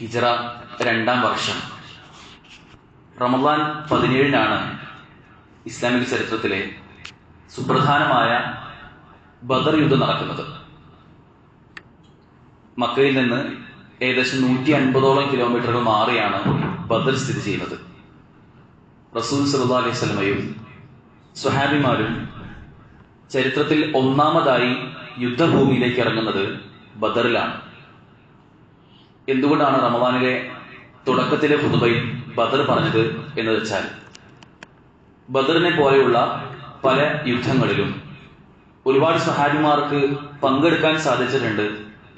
ഹിജറ 2-ാം വർഷം റമദാൻ 17-നാണ് ഇസ്ലാമിക ചരിത്രത്തിലെ സുപ്രധാനമായ ബദർ യുദ്ധം നടക്കുന്നത്. മക്കയിൽ നിന്ന് ഏകദേശം 150ഓളം കിലോമീറ്ററുകൾ മാറിയാണ് ബദർ സ്ഥിതി ചെയ്യുന്നത്. റസൂൽ സല്ലല്ലാഹു അലൈഹി വസല്ലമയും സ്വഹാബിമാരും ചരിത്രത്തിൽ ഒന്നാമതായി യുദ്ധഭൂമിയിലേക്ക് ഇറങ്ങുന്നത് ബദറിലാണ്. എന്തുകൊണ്ടാണ് റമദാനിലെ തുടക്കത്തിലെ ഖുതുബയിൽ ബദർ പറഞ്ഞത് എന്ന് വെച്ചാൽ, ബദറിനെ പോലെയുള്ള പല യുദ്ധങ്ങളിലും ഒരുപാട് സ്വഹാബിമാർക്ക് പങ്കെടുക്കാൻ സാധിച്ചിട്ടുണ്ട്.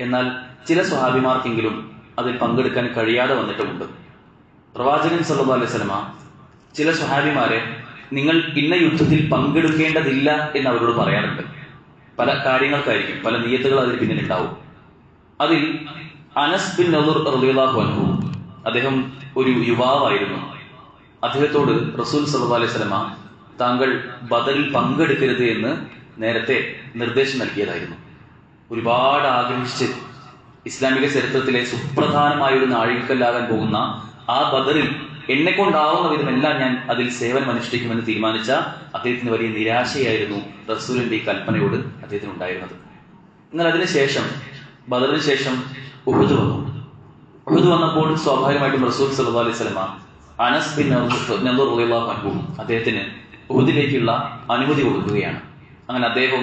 എന്നാൽ ചില സ്വഹാബിമാർക്കെങ്കിലും അതിൽ പങ്കെടുക്കാൻ കഴിയാതെ വന്നിട്ടുമുണ്ട്. പ്രവാചകൻ സല്ലല്ലാഹു അലൈഹി വസല്ലമ ചില സ്വഹാബിമാരെ നിങ്ങൾ ഇന്ന യുദ്ധത്തിൽ പങ്കെടുക്കേണ്ടതില്ല എന്ന് അവരോട് പറയാറുണ്ട്. പല കാര്യങ്ങൾക്കായിരിക്കും, പല നിയത്തുകൾ അതിൽ പിന്നിലുണ്ടാവും. അതിൽ അനസ് ബിൻ നദർ റളിയല്ലാഹു അൻഹു, അദ്ദേഹം ഒരു യുവാവായിരുന്നു. അദ്ദേഹത്തോട് റസൂൽ സല്ലല്ലാഹു അലൈഹി വസല്ലമ താങ്കൾ ബദറിൽ പങ്കെടുക്കരുത് എന്ന് നേരത്തെ നിർദ്ദേശം നൽകിയതായിരുന്നു. ഒരുപാട് ആഗ്രഹിച്ച് ഇസ്ലാമിക ചരിത്രത്തിലെ സുപ്രധാനമായ ഒരു നാഴികക്കല്ലാകാൻ പോകുന്ന ആ ബദറിൽ എന്നെ കൊണ്ടാവുന്ന വിധമെല്ലാം ഞാൻ അതിൽ സേവനം അനുഷ്ഠിക്കുമെന്ന് തീരുമാനിച്ച അദ്ദേഹത്തിന് വലിയ നിരാശയായിരുന്നു റസൂലിന്റെ ഈ കൽപ്പനയോട് അദ്ദേഹത്തിന് ഉണ്ടായിരുന്നത്. എന്നാൽ അതിനുശേഷം, ബദറിന് ശേഷം ഉഹുദ് വന്നു. ഉഹുദ് വന്നപ്പോൾ സ്വാഭാവികമായിട്ടും റസൂൽ സല്ലല്ലാഹു അലൈഹി വസല്ലമ അനസ് ബിൻ നദർ റളിയല്ലാഹു അൻഹു അദ്ദേഹത്തിന് ഉഹുദിലേക്കുള്ള അനുമതി കൊടുക്കുകയാണ്. അങ്ങനെ അദ്ദേഹം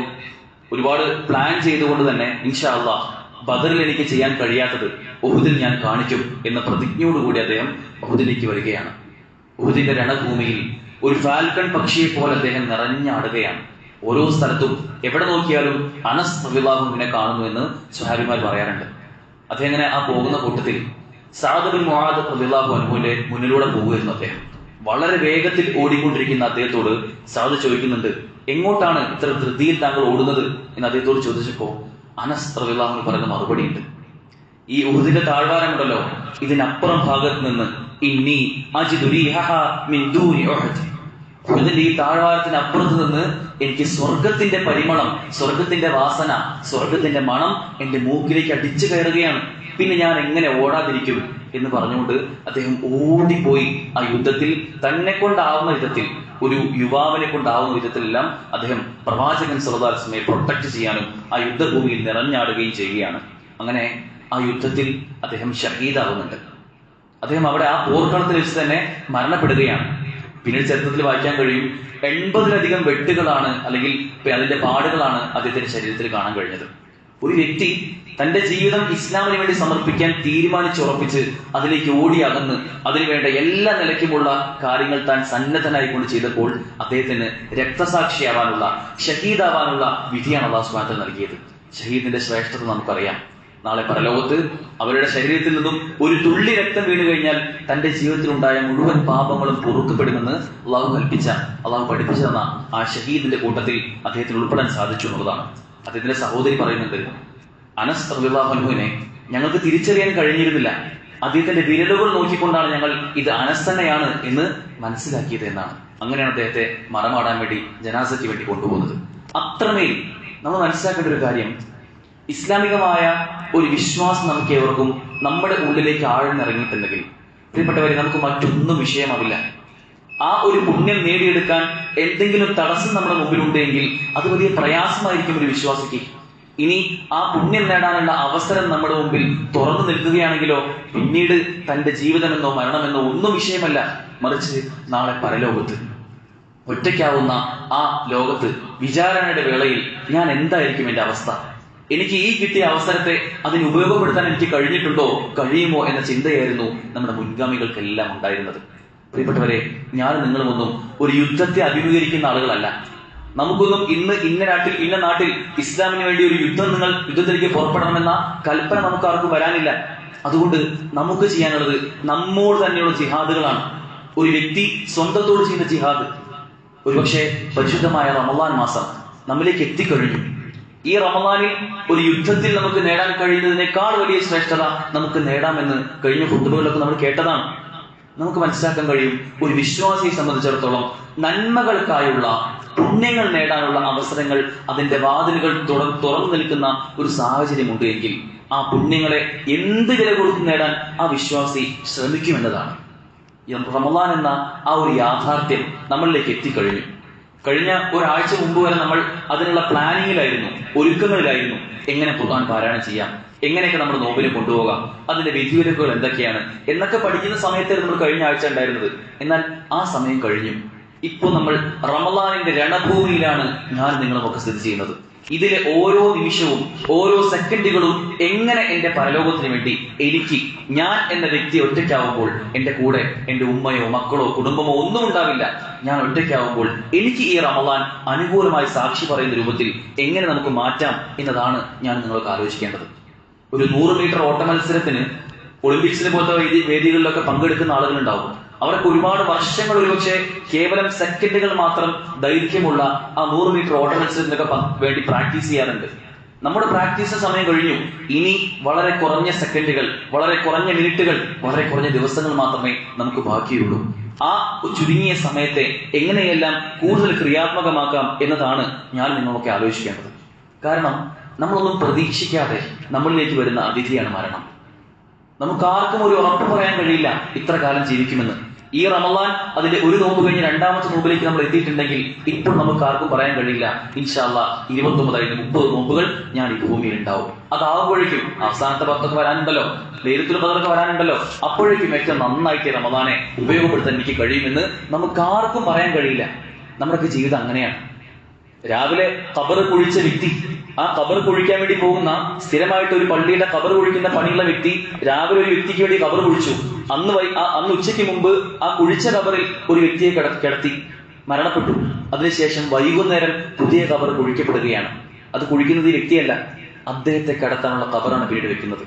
ഒരുപാട് പ്ലാൻ ചെയ്തുകൊണ്ട് തന്നെ ഇൻഷാ അല്ലാഹ് ബദറിൽ എനിക്ക് ചെയ്യാൻ കഴിയാത്തത് ഉഹുദിൽ ഞാൻ കാണിക്കും എന്ന പ്രതിജ്ഞയോടുകൂടി അദ്ദേഹം ഉഹുദിലേക്ക് വരികയാണ്. ഉഹുദിന്റെ രണഭൂമിയിൽ ഒരു ഫാൽക്കൺ പക്ഷിയെ പോലെ അദ്ദേഹം നിറഞ്ഞാടുകയാണ്. ഓരോ സ്ഥലത്തും എവിടെ നോക്കിയാലും അനസ് റളിയല്ലാഹു അൻഹുവിനെ കാണുന്നു എന്ന് സ്വഹാബിമാർ പറയാറുണ്ട്. അദ്ദേഹം ഇങ്ങനെ ആ പോകുന്ന കൂട്ടത്തിൽ സഅദ് ബിൻ മുആദ് റളിയല്ലാഹു അൻഹുവിന്റെ മുന്നിലൂടെ പോകുമായിരുന്നു. അദ്ദേഹം വളരെ വേഗത്തിൽ ഓടിക്കൊണ്ടിരിക്കുന്ന അദ്ദേഹത്തോട് സഅദ് ചോദിക്കുന്നുണ്ട്, എങ്ങോട്ടാണ് ഇത്ര ധൃതിയിൽ താങ്കൾ ഓടുന്നത് എന്ന് അദ്ദേഹത്തോട് ചോദിച്ചപ്പോൾ അനസ് റളിയല്ലാഹു അൻഹു പറയുന്ന മറുപടി ഉണ്ട്. ഈ ഉഹുദിന്റെ താഴ്വാരമുണ്ടല്ലോ, ഇതിനപ്പുറം ഭാഗത്ത് നിന്ന് ഇന്നി അജിദു റീഹഹാ മിൻ ദൂനി ഉഹദ്, ഉഹുദിന്റെ ഈ താഴ്വാരത്തിന് അപ്പുറത്ത് നിന്ന് എനിക്ക് സ്വർഗത്തിന്റെ പരിമളം, സ്വർഗത്തിന്റെ വാസന, സ്വർഗത്തിന്റെ മണം എന്റെ മൂക്കിലേക്ക് അടിച്ചു കയറുകയാണ്. പിന്നെ ഞാൻ എങ്ങനെ ഓടാതിരിക്കും എന്ന് പറഞ്ഞുകൊണ്ട് അദ്ദേഹം ഓടിപ്പോയി ആ യുദ്ധത്തിൽ തന്നെ കൊണ്ടാവുന്ന വിധത്തിൽ, ഒരു യുവാവിനെ കൊണ്ടാവുന്ന വിധത്തിലെല്ലാം അദ്ദേഹം പ്രവാചകൻ സല്ലല്ലാഹു അലൈഹി വസല്ലമയെ പ്രൊട്ടക്ട് ചെയ്യാനും ആ യുദ്ധഭൂമിയിൽ നിറഞ്ഞാടുകയും ചെയ്യുകയാണ്. അങ്ങനെ ആ യുദ്ധത്തിൽ അദ്ദേഹം ഷഹീദാകുന്നുണ്ട്. അദ്ദേഹം അവിടെ ആ പോർക്കളത്തിൽ വെച്ച് തന്നെ മരണപ്പെടുകയാണ്. പിന്നീട് ചരിത്രത്തിൽ വായിക്കാൻ കഴിയും, 80-ലധികം വെട്ടുകളാണ് അല്ലെങ്കിൽ അതിന്റെ പാടുകളാണ് അദ്ദേഹത്തിന്റെ ശരീരത്തിൽ കാണാൻ കഴിഞ്ഞത്. ഒരു വ്യക്തി തന്റെ ജീവിതം ഇസ്ലാമിന് വേണ്ടി സമർപ്പിക്കാൻ തീരുമാനിച്ചുറപ്പിച്ച് അതിലേക്ക് ഓടി അകന്ന് അതിനുവേണ്ട എല്ലാ നിലയ്ക്കുമുള്ള കാര്യങ്ങൾ താൻ സന്നദ്ധനായിക്കൊണ്ട് ചെയ്തപ്പോൾ അദ്ദേഹത്തിന് രക്തസാക്ഷിയാവാനുള്ള, ഷഹീദാവാനുള്ള വിധിയാണ് അല്ലാഹു സുബ്ഹാനഹു വ തആല നൽകിയത്. ഷഹീദിന്റെ ശ്രേഷ്ഠത നമുക്കറിയാം. നാളെ പരലോകത്ത് അവരുടെ ശരീരത്തിൽ നിന്നും ഒരു തുള്ളി രക്തം വീണു കഴിഞ്ഞാൽ തന്റെ ജീവിതത്തിലുണ്ടായ മുഴുവൻ പാപങ്ങളും പൊറുക്കപ്പെടുമെന്ന് അള്ളാഹു പഠിപ്പിച്ചു തന്ന ആ ഷഹീദിന്റെ കൂട്ടത്തിൽ അദ്ദേഹത്തിന് ഉൾപ്പെടാൻ സാധിച്ചു എന്നുള്ളതാണ്. അദ്ദേഹത്തിന്റെ സഹോദരി പറയുന്നുണ്ട്, അനസ് റളിയല്ലാഹു അൻഹുവിനെ ഞങ്ങൾക്ക് തിരിച്ചറിയാൻ കഴിഞ്ഞിരുന്നില്ല. അദ്ദേഹത്തിന്റെ വിരലുകൾ നോക്കിക്കൊണ്ടാണ് ഞങ്ങൾ ഇത് അനസ് തന്നെയാണ് എന്ന് മനസ്സിലാക്കിയത് എന്നാണ്. അങ്ങനെയാണ് അദ്ദേഹത്തെ മറമാടാൻ വേണ്ടി, ജനാസയ്ക്ക് വേണ്ടി കൊണ്ടുപോകുന്നത്. അത്രമേൽ നമ്മൾ മനസ്സിലാക്കേണ്ട ഒരു കാര്യം, ഇസ്ലാമികമായ ഒരു വിശ്വാസം നമുക്ക് ഏവർക്കും നമ്മുടെ ഉള്ളിലേക്ക് ആഴ്ന്നിറങ്ങിയിട്ടുണ്ടെങ്കിൽ പ്രിയപ്പെട്ടവരെ, നമുക്ക് മറ്റൊന്നും വിഷയമാവില്ല. ആ ഒരു പുണ്യം നേടിയെടുക്കാൻ എന്തെങ്കിലും തടസ്സം നമ്മുടെ മുമ്പിലുണ്ടെങ്കിൽ അത് വലിയ പ്രയാസമായിരിക്കും ഒരു വിശ്വാസിക്ക്. ഇനി ആ പുണ്യം നേടാനുള്ള അവസരം നമ്മുടെ മുമ്പിൽ തുറന്നു നിൽക്കുകയാണെങ്കിലോ പിന്നീട് തന്റെ ജീവിതമെന്നോ മരണമെന്നോ ഒന്നും വിഷയമല്ല. മറിച്ച് നാളെ പരലോകത്ത് ഒറ്റയ്ക്കാവുന്ന ആ ലോകത്ത് വിചാരണയുടെ വേളയിൽ ഞാൻ എന്തായിരിക്കും എന്റെ അവസ്ഥ, എനിക്ക് ഈ കിട്ടിയ അവസരത്തെ അതിന് ഉപയോഗപ്പെടുത്താൻ എനിക്ക് കഴിഞ്ഞിട്ടുണ്ടോ, കഴിയുമോ എന്ന ചിന്തയായിരുന്നു നമ്മുടെ മുൻഗാമികൾക്കെല്ലാം ഉണ്ടായിരുന്നത്. പ്രിയപ്പെട്ടവരെ, ഞാൻ നിങ്ങളുമൊന്നും ഒരു യുദ്ധത്തെ അഭിമുഖീകരിക്കുന്ന ആളുകളല്ല. നമുക്കൊന്നും ഇന്ന് ഇന്ന നാട്ടിൽ ഇസ്ലാമിന് വേണ്ടി ഒരു യുദ്ധത്തിലേക്ക് പുറപ്പെടണമെന്ന കൽപ്പന നമുക്ക് ആർക്കും വരാനില്ല. അതുകൊണ്ട് നമുക്ക് ചെയ്യാനുള്ളത് നമ്മോട് തന്നെയുള്ള ജിഹാദുകളാണ്. ഒരു വ്യക്തി സ്വന്തത്തോട് ചെയ്യുന്ന ജിഹാദ്. ഒരുപക്ഷെ പരിശുദ്ധമായ റമളാൻ മാസം നമ്മിലേക്ക് എത്തിക്കഴിഞ്ഞു. ഈ റമളാനിൽ ഒരു യുദ്ധത്തിൽ നമുക്ക് നേടാൻ കഴിയുന്നതിനേക്കാൾ വലിയ ശ്രേഷ്ഠത നമുക്ക് നേടാമെന്ന് കഴിഞ്ഞ ഖുതുബകളിലൊക്കെ നമ്മൾ കേട്ടതാണ്. നമുക്ക് മനസ്സിലാക്കാൻ കഴിയും, ഒരു വിശ്വാസിയെ സംബന്ധിച്ചിടത്തോളം നന്മകൾക്കായുള്ള, പുണ്യങ്ങൾ നേടാനുള്ള അവസരങ്ങൾ, അതിന്റെ വാതിലുകൾ തുറന്നു നിൽക്കുന്ന ഒരു സാഹചര്യമുണ്ട് എങ്കിൽ ആ പുണ്യങ്ങളെ എന്ത് വില കൊടുത്ത് നേടാൻ ആ വിശ്വാസി ശ്രമിക്കുമെന്നതാണ്. റമളാൻ എന്ന ആ ഒരു യാഥാർത്ഥ്യം നമ്മളിലേക്ക് എത്തിക്കഴിഞ്ഞു. കഴിഞ്ഞ ഒരാഴ്ച മുമ്പ് വരെ നമ്മൾ അതിനുള്ള പ്ലാനിങ്ങിലായിരുന്നു, ഒരുക്കങ്ങളിലായിരുന്നു. എങ്ങനെ ഖുർആൻ പാരായണം ചെയ്യാം, എങ്ങനെയൊക്കെ നമ്മൾ നോമ്പിനെ കൊണ്ടുപോകാം, അതിന്റെ വിധിവിലക്കുകൾ എന്തൊക്കെയാണ് എന്നൊക്കെ പഠിക്കുന്ന സമയത്ത് നമ്മൾ കഴിഞ്ഞ ആഴ്ച ഉണ്ടായിരുന്നത്. എന്നാൽ ആ സമയം കഴിഞ്ഞു. ഇപ്പോൾ നമ്മൾ റമളാനിന്റെ രണഭൂമിയിലാണ് ഞാൻ നിങ്ങളുമൊക്കെ സ്ഥിതി ചെയ്യുന്നത്. ഇതിലെ ഓരോ നിമിഷവും ഓരോ സെക്കൻഡുകളും എങ്ങനെ എന്റെ പരലോകത്തിന് വേണ്ടി എനിക്ക്, ഞാൻ എന്ന വ്യക്തി ഒറ്റയ്ക്കാവുമ്പോൾ, എന്റെ കൂടെ എന്റെ ഉമ്മയോ മക്കളോ കുടുംബമോ ഒന്നും ഉണ്ടാവില്ല, ഞാൻ ഒറ്റയ്ക്കാവുമ്പോൾ എനിക്ക് ഈ റമളാൻ അനുകൂലമായി സാക്ഷി പറയുന്ന രൂപത്തിൽ എങ്ങനെ നമുക്ക് മാറ്റാം എന്നതാണ് ഞാൻ നിങ്ങൾക്ക് ആലോചിക്കേണ്ടത്. ഒരു 100 മീറ്റർ ഓട്ട മത്സരത്തിന് ഒളിമ്പിക്സിനെ പോലത്തെ വേദികളിലൊക്കെ പങ്കെടുക്കുന്ന ആളുകളുണ്ടാവും. അവർക്ക് ഒരുപാട് വർഷങ്ങൾ, ഒരുപക്ഷെ കേവലം സെക്കൻഡുകൾ മാത്രം ദൈർഘ്യമുള്ള ആ 100 മീറ്റർ ഓട്ട മത്സരത്തിനൊക്കെ വേണ്ടി പ്രാക്ടീസ് ചെയ്യാറുണ്ട്. നമ്മുടെ പ്രാക്ടീസ് സമയം കഴിഞ്ഞു. ഇനി വളരെ കുറഞ്ഞ സെക്കൻഡുകൾ, വളരെ കുറഞ്ഞ മിനിറ്റുകൾ, വളരെ കുറഞ്ഞ ദിവസങ്ങൾ മാത്രമേ നമുക്ക് ബാക്കിയുള്ളൂ. ആ ചുരുങ്ങിയ സമയത്തെ എങ്ങനെയെല്ലാം കൂടുതൽ ക്രിയാത്മകമാക്കാം എന്നതാണ് ഞാൻ നിങ്ങളൊക്കെ ആലോചിക്കേണ്ടത്. കാരണം നമ്മളൊന്നും പ്രതീക്ഷിക്കാതെ നമ്മളിലേക്ക് വരുന്ന അതിഥിയാണ് മരണം. നമുക്കാർക്കും ഒരു ഉറപ്പ് പറയാൻ കഴിയില്ല ഇത്ര കാലം ജീവിക്കുമെന്ന്. ഈ റമളാൻ അതിന്റെ ഒരു നോമ്പ് കഴിഞ്ഞ് രണ്ടാമത്തെ നോമ്പിലേക്ക് നമ്മൾ എത്തിയിട്ടുണ്ടെങ്കിൽ ഇപ്പോൾ നമുക്ക് ആർക്കും പറയാൻ കഴിയില്ല ഇൻഷാ അല്ലാഹ് 29 30 നോമ്പുകൾ ഞാൻ ഈ ഭൂമിയിൽ ഉണ്ടാവും. അതാവുമ്പോഴേക്കും അവസാനത്തെ 10 വരാനുണ്ടല്ലോ, ലൈലത്തുൽ ഖദറൊക്കെ വരാനുണ്ടല്ലോ. അപ്പോഴേക്കും ഏറ്റവും നന്നായിട്ട് റമളാനെ ഉപയോഗപ്പെടുത്താൻ എനിക്ക് കഴിയുമെന്ന് നമുക്ക് ആർക്കും പറയാൻ കഴിയില്ല. നമ്മുടെയൊക്കെ ജീവിതം അങ്ങനെയാണ്. രാവിലെ ഖബർ കുഴിച്ച വ്യക്തി, ആ ഖബർ കുഴിക്കാൻ വേണ്ടി പോകുന്ന, സ്ഥിരമായിട്ട് ഒരു പള്ളിയുടെ ഖബർ കുഴിക്കുന്ന പണിയുള്ള വ്യക്തി രാവിലെ ഒരു വ്യക്തിക്ക് വേണ്ടി ഖബർ കുഴിച്ചു. അന്ന് ഉച്ചയ്ക്ക് മുമ്പ് ആ കുഴിച്ച ഖബറിൽ ഒരു വ്യക്തിയെ കിടത്തി, മരണപ്പെട്ടു. അതിനുശേഷം വൈകുന്നേരം പുതിയ ഖബർ കുഴിക്കപ്പെടുകയാണ്. അത് കുഴിക്കുന്നത് ഈ വ്യക്തിയല്ല, അദ്ദേഹത്തെ കിടത്താനുള്ള ഖബറാണ് പിന്നീട് വെക്കുന്നത്.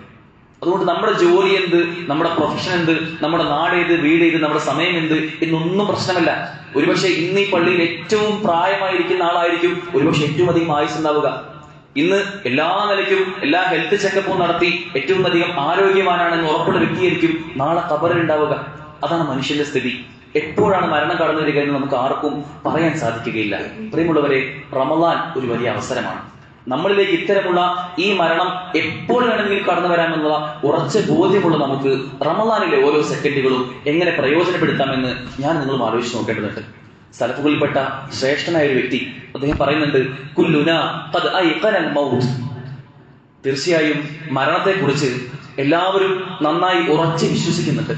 അതുകൊണ്ട് നമ്മുടെ ജോലി എന്ത്, നമ്മുടെ പ്രൊഫഷൻ എന്ത്, നമ്മുടെ നാട് ഏത്, വീട് ഏത്, നമ്മുടെ സമയം എന്ത് എന്നൊന്നും പ്രശ്നമല്ല. ഒരുപക്ഷെ ഇന്ന് ഈ പള്ളിയിൽ ഏറ്റവും പ്രായമായിരിക്കുന്ന ആളായിരിക്കും ഒരുപക്ഷെ ഏറ്റവും അധികം ആയുസ് ഉണ്ടാവുക. ഇന്ന് എല്ലാ നിലയ്ക്കും എല്ലാ ഹെൽത്ത് ചെക്കപ്പും നടത്തി ഏറ്റവും അധികം ആരോഗ്യവാനാണെന്ന് ഉറപ്പുള്ള വ്യക്തിയായിരിക്കും നാളെ ഖബറിൽ ഉണ്ടാവുക. അതാണ് മനുഷ്യന്റെ സ്ഥിതി. എപ്പോഴാണ് മരണം കടന്നു വരിക എന്ന് നമുക്ക് ആർക്കും പറയാൻ സാധിക്കുകയില്ല. പ്രിയമുള്ളവരെ, റമളാൻ ഒരു വലിയ അവസരമാണ്. നമ്മളിലേക്ക് ഇത്തരമുള്ള ഈ മരണം എപ്പോൾ വേണമെങ്കിലും കടന്നു വരാമെന്നുള്ള ഉറച്ച ബോധ്യമുള്ള നമുക്ക് റമളാനിലെ ഓരോ സെക്കൻഡുകളും എങ്ങനെ പ്രയോജനപ്പെടുത്താമെന്ന് ഞാൻ നിങ്ങളും ആലോചിച്ച് നോക്കേണ്ടതുണ്ട്. സലഫുകളിൽപ്പെട്ട ശ്രേഷ്ഠനായ ഒരു വ്യക്തി അദ്ദേഹം പറയുന്നുണ്ട്, കുല്ലുനാ ഖദ് ഐഖനൽ മൗത്ത്. തീർച്ചയായും മരണത്തെക്കുറിച്ച് എല്ലാവരും നന്നായി ഉറച്ച് വിശ്വസിക്കുന്നുണ്ട്.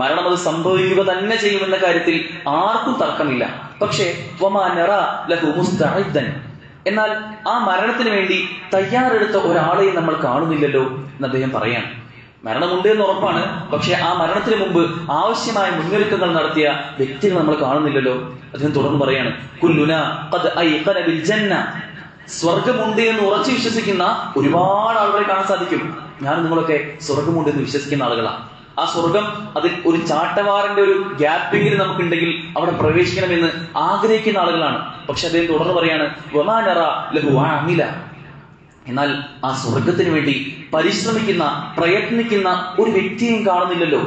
മരണം അത് സംഭവിക്കുക തന്നെ ചെയ്യുമെന്ന കാര്യത്തിൽ ആർക്കും തർക്കമില്ല. പക്ഷേ വമാ നറാ ലഹു മുസ്തഇദ്ദൻ, എന്നാൽ ആ മരണത്തിന് വേണ്ടി തയ്യാറെടുത്ത ഒരാളെയും നമ്മൾ കാണുന്നില്ലല്ലോ എന്ന് അദ്ദേഹം പറയാണ്. മരണമുണ്ട് എന്ന് ഉറപ്പാണ്, പക്ഷെ ആ മരണത്തിന് മുമ്പ് ആവശ്യമായ മുന്നൊരുക്കങ്ങൾ നടത്തിയ വ്യക്തികൾ നമ്മൾ കാണുന്നില്ലല്ലോ. അദ്ദേഹം തുടർന്ന് പറയാണ്, കുല്ലുനാ ഖദ് ഐഖന ബിൽ ജന്ന. സ്വർഗമുണ്ട് എന്ന് ഉറച്ചു വിശ്വസിക്കുന്ന ഒരുപാട് ആളുകളെ കാണാൻ സാധിക്കും. ഞാൻ നിങ്ങളൊക്കെ സ്വർഗമുണ്ട് എന്ന് വിശ്വസിക്കുന്ന ആളുകളാണ്. ആ സ്വർഗം അതിൽ ഒരു ചാട്ടവാറിന്റെ ഒരു ഗ്യാപ്പെങ്കിലും നമുക്കുണ്ടെങ്കിൽ അവിടെ പ്രവേശിക്കണമെന്ന് ആഗ്രഹിക്കുന്ന ആളുകളാണ്. പക്ഷെ അദ്ദേഹം തുടർന്ന് പറയാണ്, വമാ നറാ ലഹു അമില. എന്നാൽ ആ സ്വർഗത്തിന് വേണ്ടി പരിശ്രമിക്കുന്ന, പ്രയത്നിക്കുന്ന ഒരു വ്യക്തിയെയും കാണുന്നില്ലല്ലോ.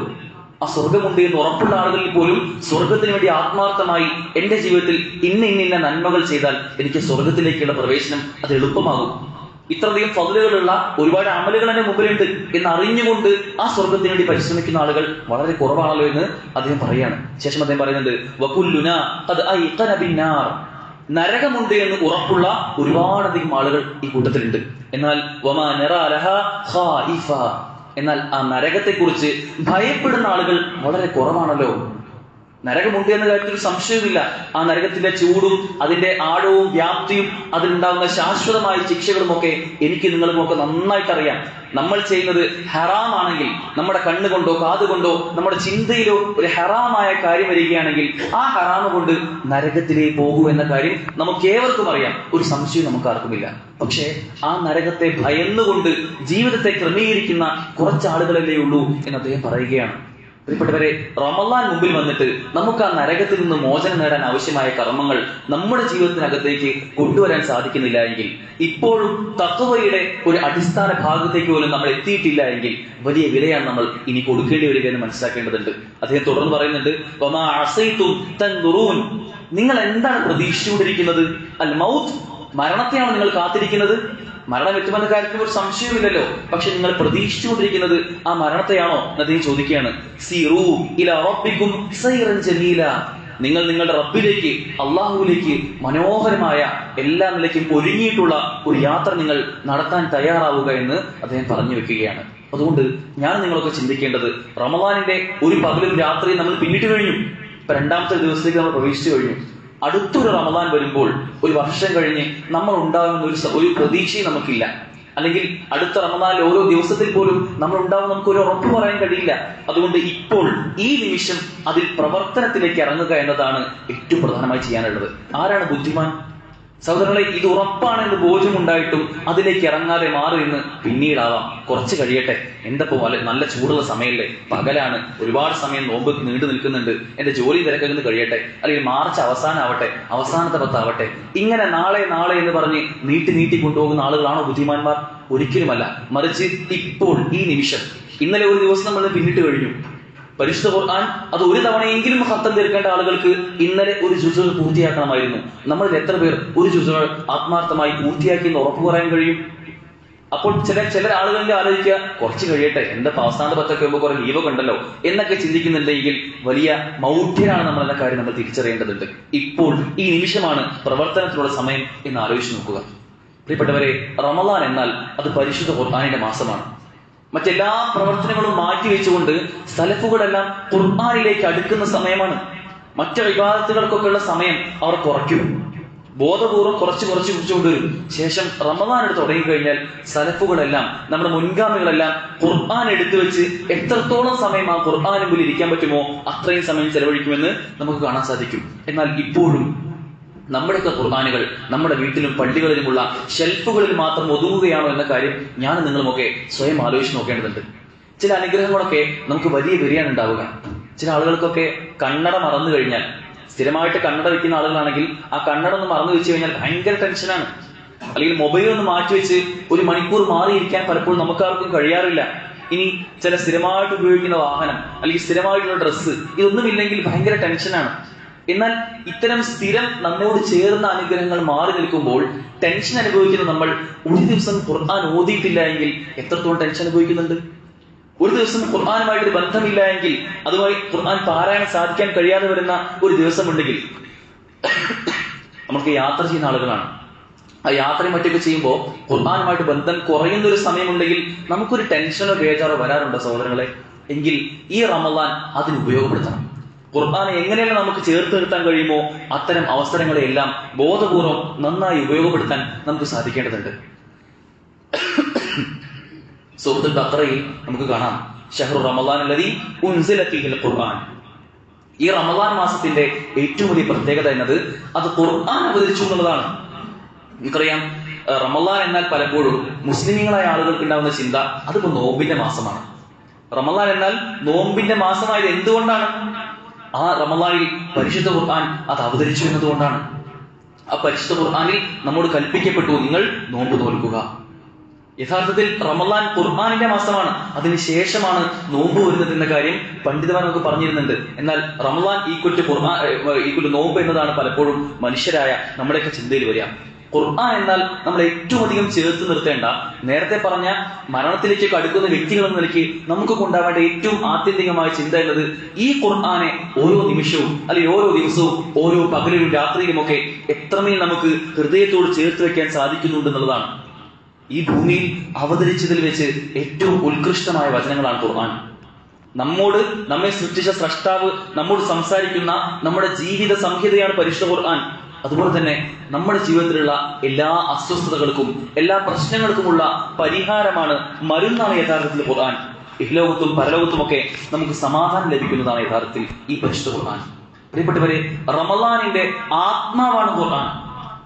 ആ സ്വർഗമുണ്ട് എന്ന് ഉറപ്പുള്ള ആളുകളിൽ പോലും സ്വർഗത്തിന് വേണ്ടി ആത്മാർത്ഥമായി എന്റെ ജീവിതത്തിൽ ഇന്ന നന്മകൾ ചെയ്താൽ എനിക്ക് സ്വർഗത്തിലേക്കുള്ള പ്രവേശനം അത് എളുപ്പമാകും, ഇത്രയധികം ഫضലുകളുള്ള ഒരുപാട് അമലുകൾ എന്റെ മുമ്പിലുണ്ട് എന്ന് അറിഞ്ഞുകൊണ്ട് ആ സ്വർഗത്തിന് വേണ്ടി പരിശ്രമിക്കുന്ന ആളുകൾ വളരെ കുറവാണല്ലോ എന്ന് അദ്ദേഹം പറയാണ്. ശേഷം അദ്ദേഹം പറയുന്നുണ്ട്, വകുല്ലുനാ ഖദ് ഐഖന ബിന്നാർ. നരകമുണ്ട് എന്ന് ഉറപ്പുള്ള ഒരുപാടധികം ആളുകൾ ഈ കൂട്ടത്തിലുണ്ട്. എന്നാൽ വമാ നറാ ലഹാ ഖായിഫ. എന്നാൽ ആ നരകത്തെക്കുറിച്ച് ഭയപ്പെടുന്ന ആളുകൾ വളരെ കുറവാണല്ലോ. നരകമുണ്ട് എന്ന കാര്യത്തിൽ സംശയമില്ല. ആ നരകത്തിന്റെ ചൂടും അതിന്റെ ആഴവും വ്യാപ്തിയും അതിലുണ്ടാകുന്ന ശാശ്വതമായ ശിക്ഷകളും ഒക്കെ എനിക്ക് നിങ്ങളുമൊക്കെ നന്നായിട്ട് അറിയാം. നമ്മൾ ചെയ്യുന്നത് ഹറാമാണെങ്കിൽ, നമ്മുടെ കണ്ണുകൊണ്ടോ കാതുകൊണ്ടോ നമ്മുടെ ചിന്തയിലോ ഒരു ഹറാമായ കാര്യം വരികയാണെങ്കിൽ ആ ഹറാമ് കൊണ്ട് നരകത്തിലേക്ക് പോകൂ എന്ന കാര്യം നമുക്ക് ഏവർക്കും അറിയാം. ഒരു സംശയവും നമുക്ക് ആർക്കുമില്ല. പക്ഷേ ആ നരകത്തെ ഭയന്നുകൊണ്ട് ജീവിതത്തെ ക്രമീകരിക്കുന്ന കുറച്ചാളുകളല്ലേ ഉള്ളൂ എന്ന് അദ്ദേഹം പറയുകയാണ്. പ്രിയപ്പെട്ടവരെ, റമളാൻ മുമ്പിൽ വന്നിട്ട് നമുക്ക് ആ നരകത്തിൽ നിന്ന് മോചനം നേടാൻ ആവശ്യമായ കർമ്മങ്ങൾ നമ്മുടെ ജീവിതത്തിനകത്തേക്ക് കൊണ്ടുവരാൻ സാധിക്കുന്നില്ല എങ്കിൽ, ഇപ്പോഴും തഖ്വയുടെ ഒരു അടിസ്ഥാന ഭാഗത്തേക്ക് പോലും നമ്മൾ എത്തിയിട്ടില്ല എങ്കിൽ വലിയ വിലയാണ് നമ്മൾ ഇനി കൊടുക്കേണ്ടി വരിക എന്ന് മനസ്സിലാക്കേണ്ടതുണ്ട്. അദ്ദേഹം തുടർന്ന് പറയുന്നുണ്ട്, വമാ അസൈതും തൻദുറൂൻ. നിങ്ങൾ എന്താണ് പ്രതീക്ഷിച്ചുകൊണ്ടിരിക്കുന്നത്? അൽ മൗത്ത്, മരണത്തെയാണ് നിങ്ങൾ കാത്തിരിക്കുന്നത്. മരണം എത്തുമെന്ന കാര്യത്തിൽ ഒരു സംശയവുമില്ലല്ലോ. പക്ഷെ നിങ്ങൾ പ്രതീക്ഷിച്ചുകൊണ്ടിരിക്കുന്നത് ആ മരണത്തെയാണോ എന്ന് ചോദിക്കുകയാണ്. സീറൂ ഇലാ റബ്ബിക്കും സൈറൻ ജമീല, നിങ്ങൾ നിങ്ങളുടെ റബ്ബിലേക്ക്, അള്ളാഹുവിലേക്ക് മനോഹരമായ എല്ലാ നിലയ്ക്കും ഒരുങ്ങിയിട്ടുള്ള ഒരു യാത്ര നിങ്ങൾ നടത്താൻ തയ്യാറാവുക എന്ന് അദ്ദേഹം പറഞ്ഞു വെക്കുകയാണ്. അതുകൊണ്ട് ഞാൻ നിങ്ങളൊക്കെ ചിന്തിക്കേണ്ടത്, റമദാനിന്റെ ഒരു പകലും രാത്രിയും നമ്മൾ പിന്നിട്ട് കഴിഞ്ഞു. ഇപ്പൊ രണ്ടാമത്തെ ദിവസത്തേക്ക് നമ്മൾ പ്രവേശിച്ചു കഴിഞ്ഞു. അടുത്തൊരു റമദാൻ വരുമ്പോൾ, ഒരു വർഷം കഴിഞ്ഞ് നമ്മൾ ഉണ്ടാകുന്ന ഒരു പ്രതീക്ഷയും നമുക്കില്ല. അല്ലെങ്കിൽ അടുത്ത റമദാനിലെ ഓരോ ദിവസത്തിൽ പോലും നമ്മൾ ഉണ്ടാവും, നമുക്ക് ഒരു ഉറപ്പ് പറയാൻ കഴിയില്ല. അതുകൊണ്ട് ഇപ്പോൾ ഈ നിമിഷം അതിൽ പ്രവർത്തനത്തിലേക്ക് ഇറങ്ങുക എന്നതാണ് ഏറ്റവും പ്രധാനമായി ചെയ്യാനുള്ളത്. ആരാണ് ബുദ്ധിമാൻ? സഹോദരങ്ങളെ, ഇത് ഉറപ്പാണെന്ന് ബോധ്യമുണ്ടായിട്ടും അതിലേക്ക് ഇറങ്ങാതെ മാറി നിന്ന് പിന്നീടാവാം, കുറച്ച് കഴിയട്ടെ, എന്തപ്പോ നല്ല ചൂടുള്ള സമയമല്ലേ, പകലാണ്, ഒരുപാട് സമയം നോമ്പ് നീണ്ടു നിൽക്കുന്നുണ്ട്, എന്റെ ജോലി തിരക്കുന്നത് കഴിയട്ടെ, അല്ലെങ്കിൽ മാർച്ച് അവസാനമാവട്ടെ, അവസാനത്തെ പത്താവട്ടെ, ഇങ്ങനെ നാളെ നാളെ എന്ന് പറഞ്ഞ് നീട്ടി കൊണ്ടുപോകുന്ന ആളുകളാണോ ബുദ്ധിമാന്മാർ? ഒരിക്കലുമല്ല. മറിച്ച് ഇപ്പോൾ ഈ നിമിഷം, ഇന്നലെ ഒരു ദിവസം നമ്മൾ പിന്നിട്ട് കഴിഞ്ഞു. പരിശുദ്ധ ഖുർആൻ അത് ഒരു തവണയെങ്കിലും ഖത്തം തീർക്കേണ്ട ആളുകൾക്ക് ഇന്നലെ ഒരു ജുസ് പൂർത്തിയാക്കണമായിരുന്നു. നമ്മളിൽ എത്ര പേർ ഒരു ജുസ് ആത്മാർത്ഥമായി പൂർത്തിയാക്കി എന്ന് ഉറപ്പ് പറയാൻ കഴിയും? അപ്പോൾ ചില ആളുകളിൽ ആലോചിക്കുക, കുറച്ച് കഴിയട്ടെ, എന്താ അവസാന പത്തൊക്കെ ആകുമ്പോൾ കുറെ ലീവൊക്കെ ഉണ്ടല്ലോ എന്നൊക്കെ ചിന്തിക്കുന്നുണ്ടെങ്കിൽ വലിയ മൗഢ്യരാണ് നമ്മളെന്ന കാര്യം നമ്മൾ തിരിച്ചറിയേണ്ടതുണ്ട്. ഇപ്പോൾ ഈ നിമിഷമാണ് പ്രവർത്തനത്തിനുള്ള സമയം എന്ന് ആലോചിച്ച് നോക്കുക. പ്രിയപ്പെട്ടവരെ, റമദാൻ എന്നാൽ അത് പരിശുദ്ധ ഖുർആനിന്റെ മാസമാണ്. മറ്റെല്ലാ പ്രവർത്തനങ്ങളും മാറ്റിവെച്ചുകൊണ്ട് സലഫുകളെല്ലാം ഖുർആനിലേക്ക് അടുക്കുന്ന സമയമാണ്. മറ്റു ഇബാദത്തുകൾക്കൊക്കെയുള്ള സമയം അവർ കുറയ്ക്കും, ബോധപൂർവ്വം കുറച്ച് കുറിച്ചുകൊണ്ടുവരും. ശേഷം റമദാൻ എടുത്ത് തുടങ്ങിക്കഴിഞ്ഞാൽ സലഫുകളെല്ലാം, നമ്മുടെ മുൻഗാമികളെല്ലാം ഖുർആൻ എടുത്തു വെച്ച് എത്രത്തോളം സമയം ആ ഖുർആന് മുമ്പിൽ ഇരിക്കാൻ പറ്റുമോ അത്രയും സമയം ചെലവഴിക്കുമെന്ന് നമുക്ക് കാണാൻ സാധിക്കും. എന്നാൽ ഇപ്പോഴും നമ്മുടെയൊക്കെ ഖുർആനുകൾ നമ്മുടെ വീട്ടിലും പള്ളികളിലുമുള്ള ഷെൽഫുകളിൽ മാത്രം ഒതുങ്ങുകയാണോ എന്ന കാര്യം ഞാൻ നിങ്ങളുമൊക്കെ സ്വയം ആലോചിച്ച് നോക്കേണ്ടതുണ്ട്. ചില അനുഗ്രഹങ്ങളൊക്കെ നമുക്ക് വലിയ വിരയാണ് ഉണ്ടാവുക. ചില ആളുകൾക്കൊക്കെ കണ്ണട മറന്നു കഴിഞ്ഞാൽ, സ്ഥിരമായിട്ട് കണ്ണട വെക്കുന്ന ആളുകളാണെങ്കിൽ ആ കണ്ണട ഒന്ന് മറന്നു വെച്ച് കഴിഞ്ഞാൽ ഭയങ്കര ടെൻഷനാണ്. അല്ലെങ്കിൽ മൊബൈൽ ഒന്ന് മാറ്റിവെച്ച് ഒരു മണിക്കൂർ മാറിയിരിക്കാൻ പലപ്പോഴും നമുക്കാർക്കും കഴിയാറില്ല. ഇനി ചില സ്ഥിരമായിട്ട് ഉപയോഗിക്കുന്ന വാഹനം അല്ലെങ്കിൽ സ്ഥിരമായിട്ടുള്ള ഡ്രസ്സ്, ഇതൊന്നുമില്ലെങ്കിൽ ഭയങ്കര ടെൻഷനാണ്. എന്നാൽ ഇത്തരം സ്ഥിരം നമ്മോട് ചേർന്ന അനുഗ്രഹങ്ങൾ മാറി നിൽക്കുമ്പോൾ ടെൻഷൻ അനുഭവിക്കുന്ന നമ്മൾ ഒരു ദിവസം ഖുർആൻ ഓതിയിട്ടില്ല എങ്കിൽ എത്രത്തോളം ടെൻഷൻ അനുഭവിക്കുന്നുണ്ട്? ഒരു ദിവസം ഖുർആനുമായിട്ട് ബന്ധമില്ല എങ്കിൽ, അതുമായി ഖുർആൻ പാരായണം സാധിക്കാൻ കഴിയാതെ വരുന്ന ഒരു ദിവസമുണ്ടെങ്കിൽ, നമുക്ക് യാത്ര ചെയ്യുന്ന ആളുകളാണ്, ആ യാത്രയും മറ്റൊക്കെ ചെയ്യുമ്പോൾ ഖുർആനുമായിട്ട് ബന്ധം കുറയുന്ന ഒരു സമയമുണ്ടെങ്കിൽ നമുക്കൊരു ടെൻഷനോ ബേജാറോ വരാറുണ്ടോ സഹോദരങ്ങളെ? എങ്കിൽ ഈ റമദാൻ അതിന് ഉപയോഗപ്പെടുത്തണം. ഖുർആനെ എങ്ങനെയെല്ലാം നമുക്ക് ചേർത്ത് നിർത്താൻ കഴിയുമോ അത്തരം അവസരങ്ങളെയെല്ലാം ബോധപൂർവം നന്നായി ഉപയോഗപ്പെടുത്താൻ നമുക്ക് സാധിക്കേണ്ടതുണ്ട്. സൂറത്തുൽ ബഖറയിൽ നമുക്ക് കാണാം, ഷഹ്റു റമദാൻ അല്ലദീ ഉൻസില ഫീഹിൽ ഖുർആൻ. ഈ റമദാൻ മാസത്തിന്റെ ഏറ്റവും വലിയ പ്രത്യേകത എന്നത് അത് ഖുർആൻ അവതരിച്ചു എന്നുള്ളതാണ്. നമുക്കറിയാം, റമദാൻ എന്നാൽ പലപ്പോഴും മുസ്ലിമീങ്ങളായ ആളുകൾക്ക് ഉണ്ടാവുന്ന ചിന്ത അതിപ്പോ നോമ്പിന്റെ മാസമാണ്. റമദാൻ എന്നാൽ നോമ്പിന്റെ മാസമായത് എന്തുകൊണ്ടാണ്? ആ റമദാനിൽ പരിശുദ്ധ ഖുർആൻ അത് അവതരിച്ചു എന്നതുകൊണ്ടാണ്. ആ പരിശുദ്ധ ഖുർആനിൽ നമ്മോട് കൽപ്പിക്കപ്പെട്ടു, നിങ്ങൾ നോമ്പ് നോൽക്കുക. യഥാർത്ഥത്തിൽ റമദാൻ ഖുർആനിന്റെ മാസമാണ്, അതിനുശേഷമാണ് നോമ്പ് വരുന്നത് എന്ന കാര്യം പണ്ഡിതന്മാർ നമുക്ക് പറഞ്ഞിരുന്നുണ്ട്. എന്നാൽ റമദാൻ ഈക്വൽ നോമ്പ് എന്നതാണ് പലപ്പോഴും മനുഷ്യരായ നമ്മുടെയൊക്കെ ചിന്തയിൽ വരിക. ഖുർആൻ എന്നാൽ നമ്മൾ ഏറ്റവും അധികം ചേർത്ത് നിർത്തേണ്ട, നേരത്തെ പറഞ്ഞ മരണത്തിലേക്ക് അടുക്കുന്ന വ്യക്തികൾ എന്ന നിലയ്ക്ക് നമുക്ക് ഉണ്ടാവേണ്ട ഏറ്റവും ആത്യന്തികമായ ചിന്ത എന്നത് ഈ ഖുർആനെ ഓരോ നിമിഷവും അല്ലെങ്കിൽ ഓരോ ദിവസവും ഓരോ പകലിലും രാത്രിയിലുമൊക്കെ എത്രമേൽ നമുക്ക് ഹൃദയത്തോട് ചേർത്ത് വെക്കാൻ സാധിക്കുന്നുണ്ടെന്നുള്ളതാണ്. ഈ ഭൂമിയിൽ അവതരിച്ചതിൽ വെച്ച് ഏറ്റവും ഉത്കൃഷ്ടമായ വചനങ്ങളാണ് ഖുർആൻ. നമ്മെ സൃഷ്ടിച്ച സ്രഷ്ടാവ് നമ്മോട് സംസാരിക്കുന്ന നമ്മുടെ ജീവിത സംഹിതയാണ് പരിശുദ്ധ ഖുർആൻ. അതുപോലെ തന്നെ നമ്മുടെ ജീവിതത്തിലുള്ള എല്ലാ അസ്വസ്ഥതകൾക്കും എല്ലാ പ്രശ്നങ്ങൾക്കുമുള്ള പരിഹാരമാണ്, മരുന്നാണ് യഥാർത്ഥത്തിൽ ഖുർആൻ. ഇഹ്ലോകത്തും പരലോകത്തുമൊക്കെ നമുക്ക് സമാധാനം ലഭിക്കുന്നതാണ് യഥാർത്ഥത്തിൽ ഈ പരിശുദ്ധ ഖുർആൻ. പ്രിയപ്പെട്ടവരെ, റമദാനിന്റെ ആത്മാവാണ് ഖുർആൻ,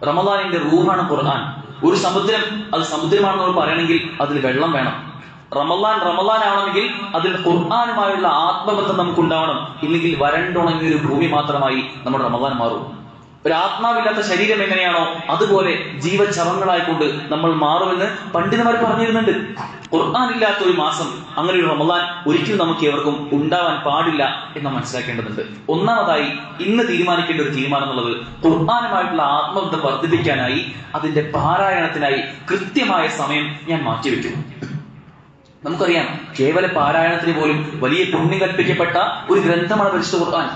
റമദാനിന്റെ റൂഹാണ് ഖുർആൻ. ഒരു സമുദ്രം, അത് സമുദ്രമാണെന്ന് നമ്മൾ പറയണമെങ്കിൽ അതിൽ വെള്ളം വേണം. റമദാൻ ആവണമെങ്കിൽ അതിൽ ഖുർആനുമായുള്ള ആത്മബന്ധം നമുക്ക് ഉണ്ടാവണം. ഇല്ലെങ്കിൽ വരണ്ടുണങ്ങിയ ഒരു ഭൂമി മാത്രമായി നമ്മുടെ റമദാൻ മാറും. ഒരു ആത്മാവില്ലാത്ത ശരീരം എങ്ങനെയാണോ അതുപോലെ ജീവചവങ്ങളായിക്കൊണ്ട് നമ്മൾ മാറുമെന്ന് പണ്ഡിതന്മാർ പറഞ്ഞിരുന്നുണ്ട്. ഖുർആൻ ഇല്ലാത്ത ഒരു മാസം, അങ്ങനെ ഒരു റമദാൻ ഒരിക്കലും നമുക്ക് എവർക്കും ഉണ്ടാവാൻ പാടില്ല എന്ന് മനസ്സിലാക്കേണ്ടതുണ്ട്. ഒന്നാമതായി ഇന്ന് തീരുമാനിക്കേണ്ട ഒരു തീരുമാനം എന്നുള്ളത് ഖുർആനുമായിട്ടുള്ള ആത്മബന്ധം വർദ്ധിപ്പിക്കാനായി അതിന്റെ പാരായണത്തിനായി കൃത്യമായ സമയം ഞാൻ മാറ്റിവെക്കും. നമുക്കറിയാം, കേവല പാരായണത്തിന് പോലും വലിയ പുണ്യം കൽപ്പിക്കപ്പെട്ട ഒരു ഗ്രന്ഥമാണ് പരിശുദ്ധ ഖുർആൻ.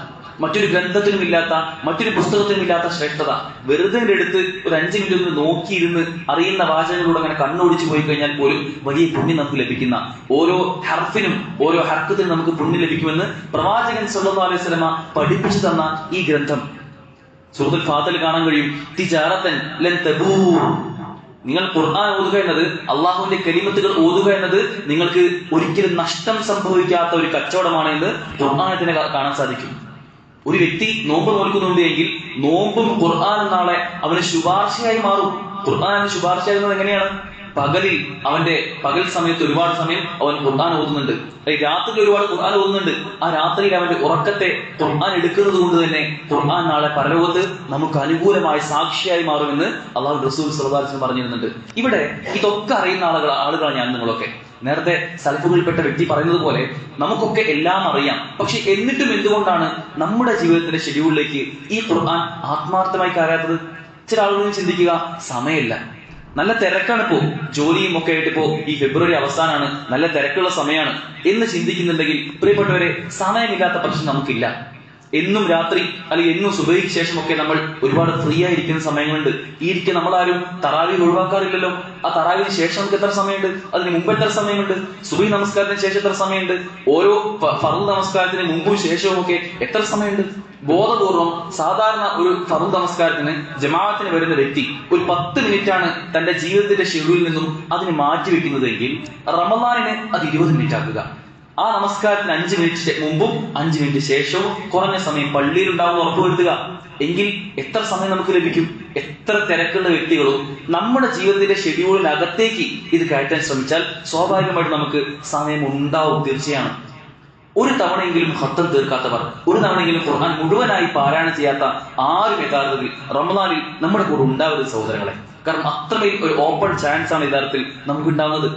മറ്റൊരു ഗ്രന്ഥത്തിനുമില്ലാത്ത, മറ്റൊരു പുസ്തകത്തിനുമില്ലാത്ത ശ്രേഷ്ഠത. വെറുതെ എടുത്ത് ഒരു 5 മിനിറ്റ് ഒന്ന് നോക്കിയിരുന്ന് അറിയുന്ന വാചകങ്ങളോട് അങ്ങനെ കണ്ണോടിച്ചു പോയി കഴിഞ്ഞാൽ പോലും വലിയ പുണ്യം നമുക്ക് ലഭിക്കുന്ന, ഓരോ ഹർഫിനും ഓരോ ഹർക്കത്തിനും നമുക്ക് പുണ്യം ലഭിക്കുമെന്ന് പ്രവാചകൻ സല്ലല്ലാഹു അലൈഹി വസല്ലമ പഠിപ്പിച്ചു തന്ന ഈ ഗ്രന്ഥം സൂറത്തുൽ ഫാത്തിഹയിൽ കാണാൻ കഴിയും. തിജാറത്തൻ ലൻ തബൂർ. നിങ്ങൾ ഖുർആൻ ഓതുക എന്നത്, അള്ളാഹുവിന്റെ കലിമത്തുകൾ ഓതുക എന്നത് നിങ്ങൾക്ക് ഒരിക്കലും നഷ്ടം സംഭവിക്കാത്ത ഒരു കച്ചവടമാണ് എന്ന് ഖുർആനിൽ തന്നെ കാണാൻ സാധിക്കും. ഒരു വ്യക്തി നോമ്പ് നോൽക്കുന്നുണ്ട് എങ്കിൽ നോമ്പും ഖുർആനും നാളെ അവന് ശുപാർശയായി മാറും. ഖുർആൻ ശുപാർശയാകുന്നത് എങ്ങനെയാണ്? പകലിൽ അവന്റെ പകൽ സമയത്ത് ഒരുപാട് സമയം അവൻ ഖുർആൻ ഓതുന്നുണ്ട്, രാത്രിയിൽ ഒരുപാട് ഖുർആൻ ഓതുന്നുണ്ട്. ആ രാത്രിയിൽ അവന്റെ ഉറക്കത്തെ ഖുർആൻ എടുക്കുന്നത് കൊണ്ട് തന്നെ ഖുർആൻ നാളെ പരലോകത്ത് നമുക്ക് അനുകൂലമായ സാക്ഷിയായി മാറുമെന്ന് അള്ളാഹു റസൂൽ സ്വല്ലല്ലാഹു അലൈഹി വസല്ലം പറഞ്ഞിരുന്നുണ്ട്. ഇവിടെ ഇതൊക്കെ അറിയുന്ന ആളുകളാണ് ഞാൻ നിങ്ങളൊക്കെ. നേരത്തെ സലഫുകളിൽപ്പെട്ട വ്യക്തി പറയുന്നത് പോലെ നമുക്കൊക്കെ എല്ലാം അറിയാം. പക്ഷെ എന്നിട്ടും എന്തുകൊണ്ടാണ് നമ്മുടെ ജീവിതത്തിന്റെ ഷെഡ്യൂളിലേക്ക് ഈ ഖുർആൻ ആത്മാർത്ഥമായി കയറാത്തത്? ചില ആളുകൾ ചിന്തിക്കുക, സമയമില്ല, നല്ല തിരക്കാണ്, ഇപ്പോ ജോലിയും ഒക്കെ ആയിട്ട് ഇപ്പോ ഈ ഫെബ്രുവരി അവസാനമാണ്, നല്ല തിരക്കുള്ള സമയമാണ് എന്ന് ചിന്തിക്കുന്നുണ്ടെങ്കിൽ പ്രിയപ്പെട്ടവരെ, സമയമില്ലാത്ത പ്രശ്നം നമുക്കില്ല. എന്നും രാത്രി അല്ലെങ്കിൽ എന്നും സുബഹിക്ക് ശേഷമൊക്കെ നമ്മൾ ഒരുപാട് ഫ്രീ ആയിരിക്കുന്ന സമയങ്ങളുണ്ട്. ഈ ഇരിക്കും നമ്മളാരും തറാവീഹ് ഒഴിവാക്കാറില്ലല്ലോ. ആ തറാവീഹിന് ശേഷം നമുക്ക് എത്ര സമയമുണ്ട്? അതിന് മുമ്പ് എത്ര സമയമുണ്ട്? സുബഹി നമസ്കാരത്തിന് ശേഷം എത്ര സമയമുണ്ട്? ഓരോ ഫർദ് നമസ്കാരത്തിന് മുമ്പും ശേഷവും ഒക്കെ എത്ര സമയമുണ്ട്? ബോധപൂർവം സാധാരണ ഒരു ഫർദ് നമസ്കാരത്തിന് ജമാഅത്തിന് വരുന്ന വ്യക്തി ഒരു 10 മിനിറ്റാണ് തന്റെ ജീവിതത്തിന്റെ ഷെഡ്യൂളിൽ നിന്നും അതിന് മാറ്റിവെക്കുന്നതെങ്കിൽ റമദാനിന് അത് 20 മിനിറ്റ് ആക്കുക. ആ നമസ്കാരത്തിന് 5 മിനിറ്റ് മുമ്പും 5 മിനിറ്റ് ശേഷവും കുറഞ്ഞ സമയം പള്ളിയിൽ ഉണ്ടാവുന്ന ഉറപ്പുവരുത്തുക. എങ്കിൽ എത്ര സമയം നമുക്ക് ലഭിക്കും? എത്ര തിരക്കുള്ള വ്യക്തികളും നമ്മുടെ ജീവിതത്തിന്റെ ഷെഡ്യൂളിനകത്തേക്ക് ഇത് കയറ്റാൻ ശ്രമിച്ചാൽ സ്വാഭാവികമായിട്ട് നമുക്ക് സമയം ഉണ്ടാവും. തീർച്ചയാണ്. ഒരു തവണയെങ്കിലും ഖത്തം തീർക്കാത്തവർ, ഒരു തവണയെങ്കിലും ഖുർആൻ മുഴുവനായി പാരായണം ചെയ്യാത്ത ആരും യഥാർത്ഥത്തിൽ റമദാനിൽ നമ്മുടെ കൂടെ ഉണ്ടാവരുത് സഹോദരങ്ങളെ. കാരണം അത്രയും ഒരു ഓപ്പൺ ചാൻസ് ആണ് യഥാർത്ഥത്തിൽ നമുക്ക് ഉണ്ടാവുന്നത്.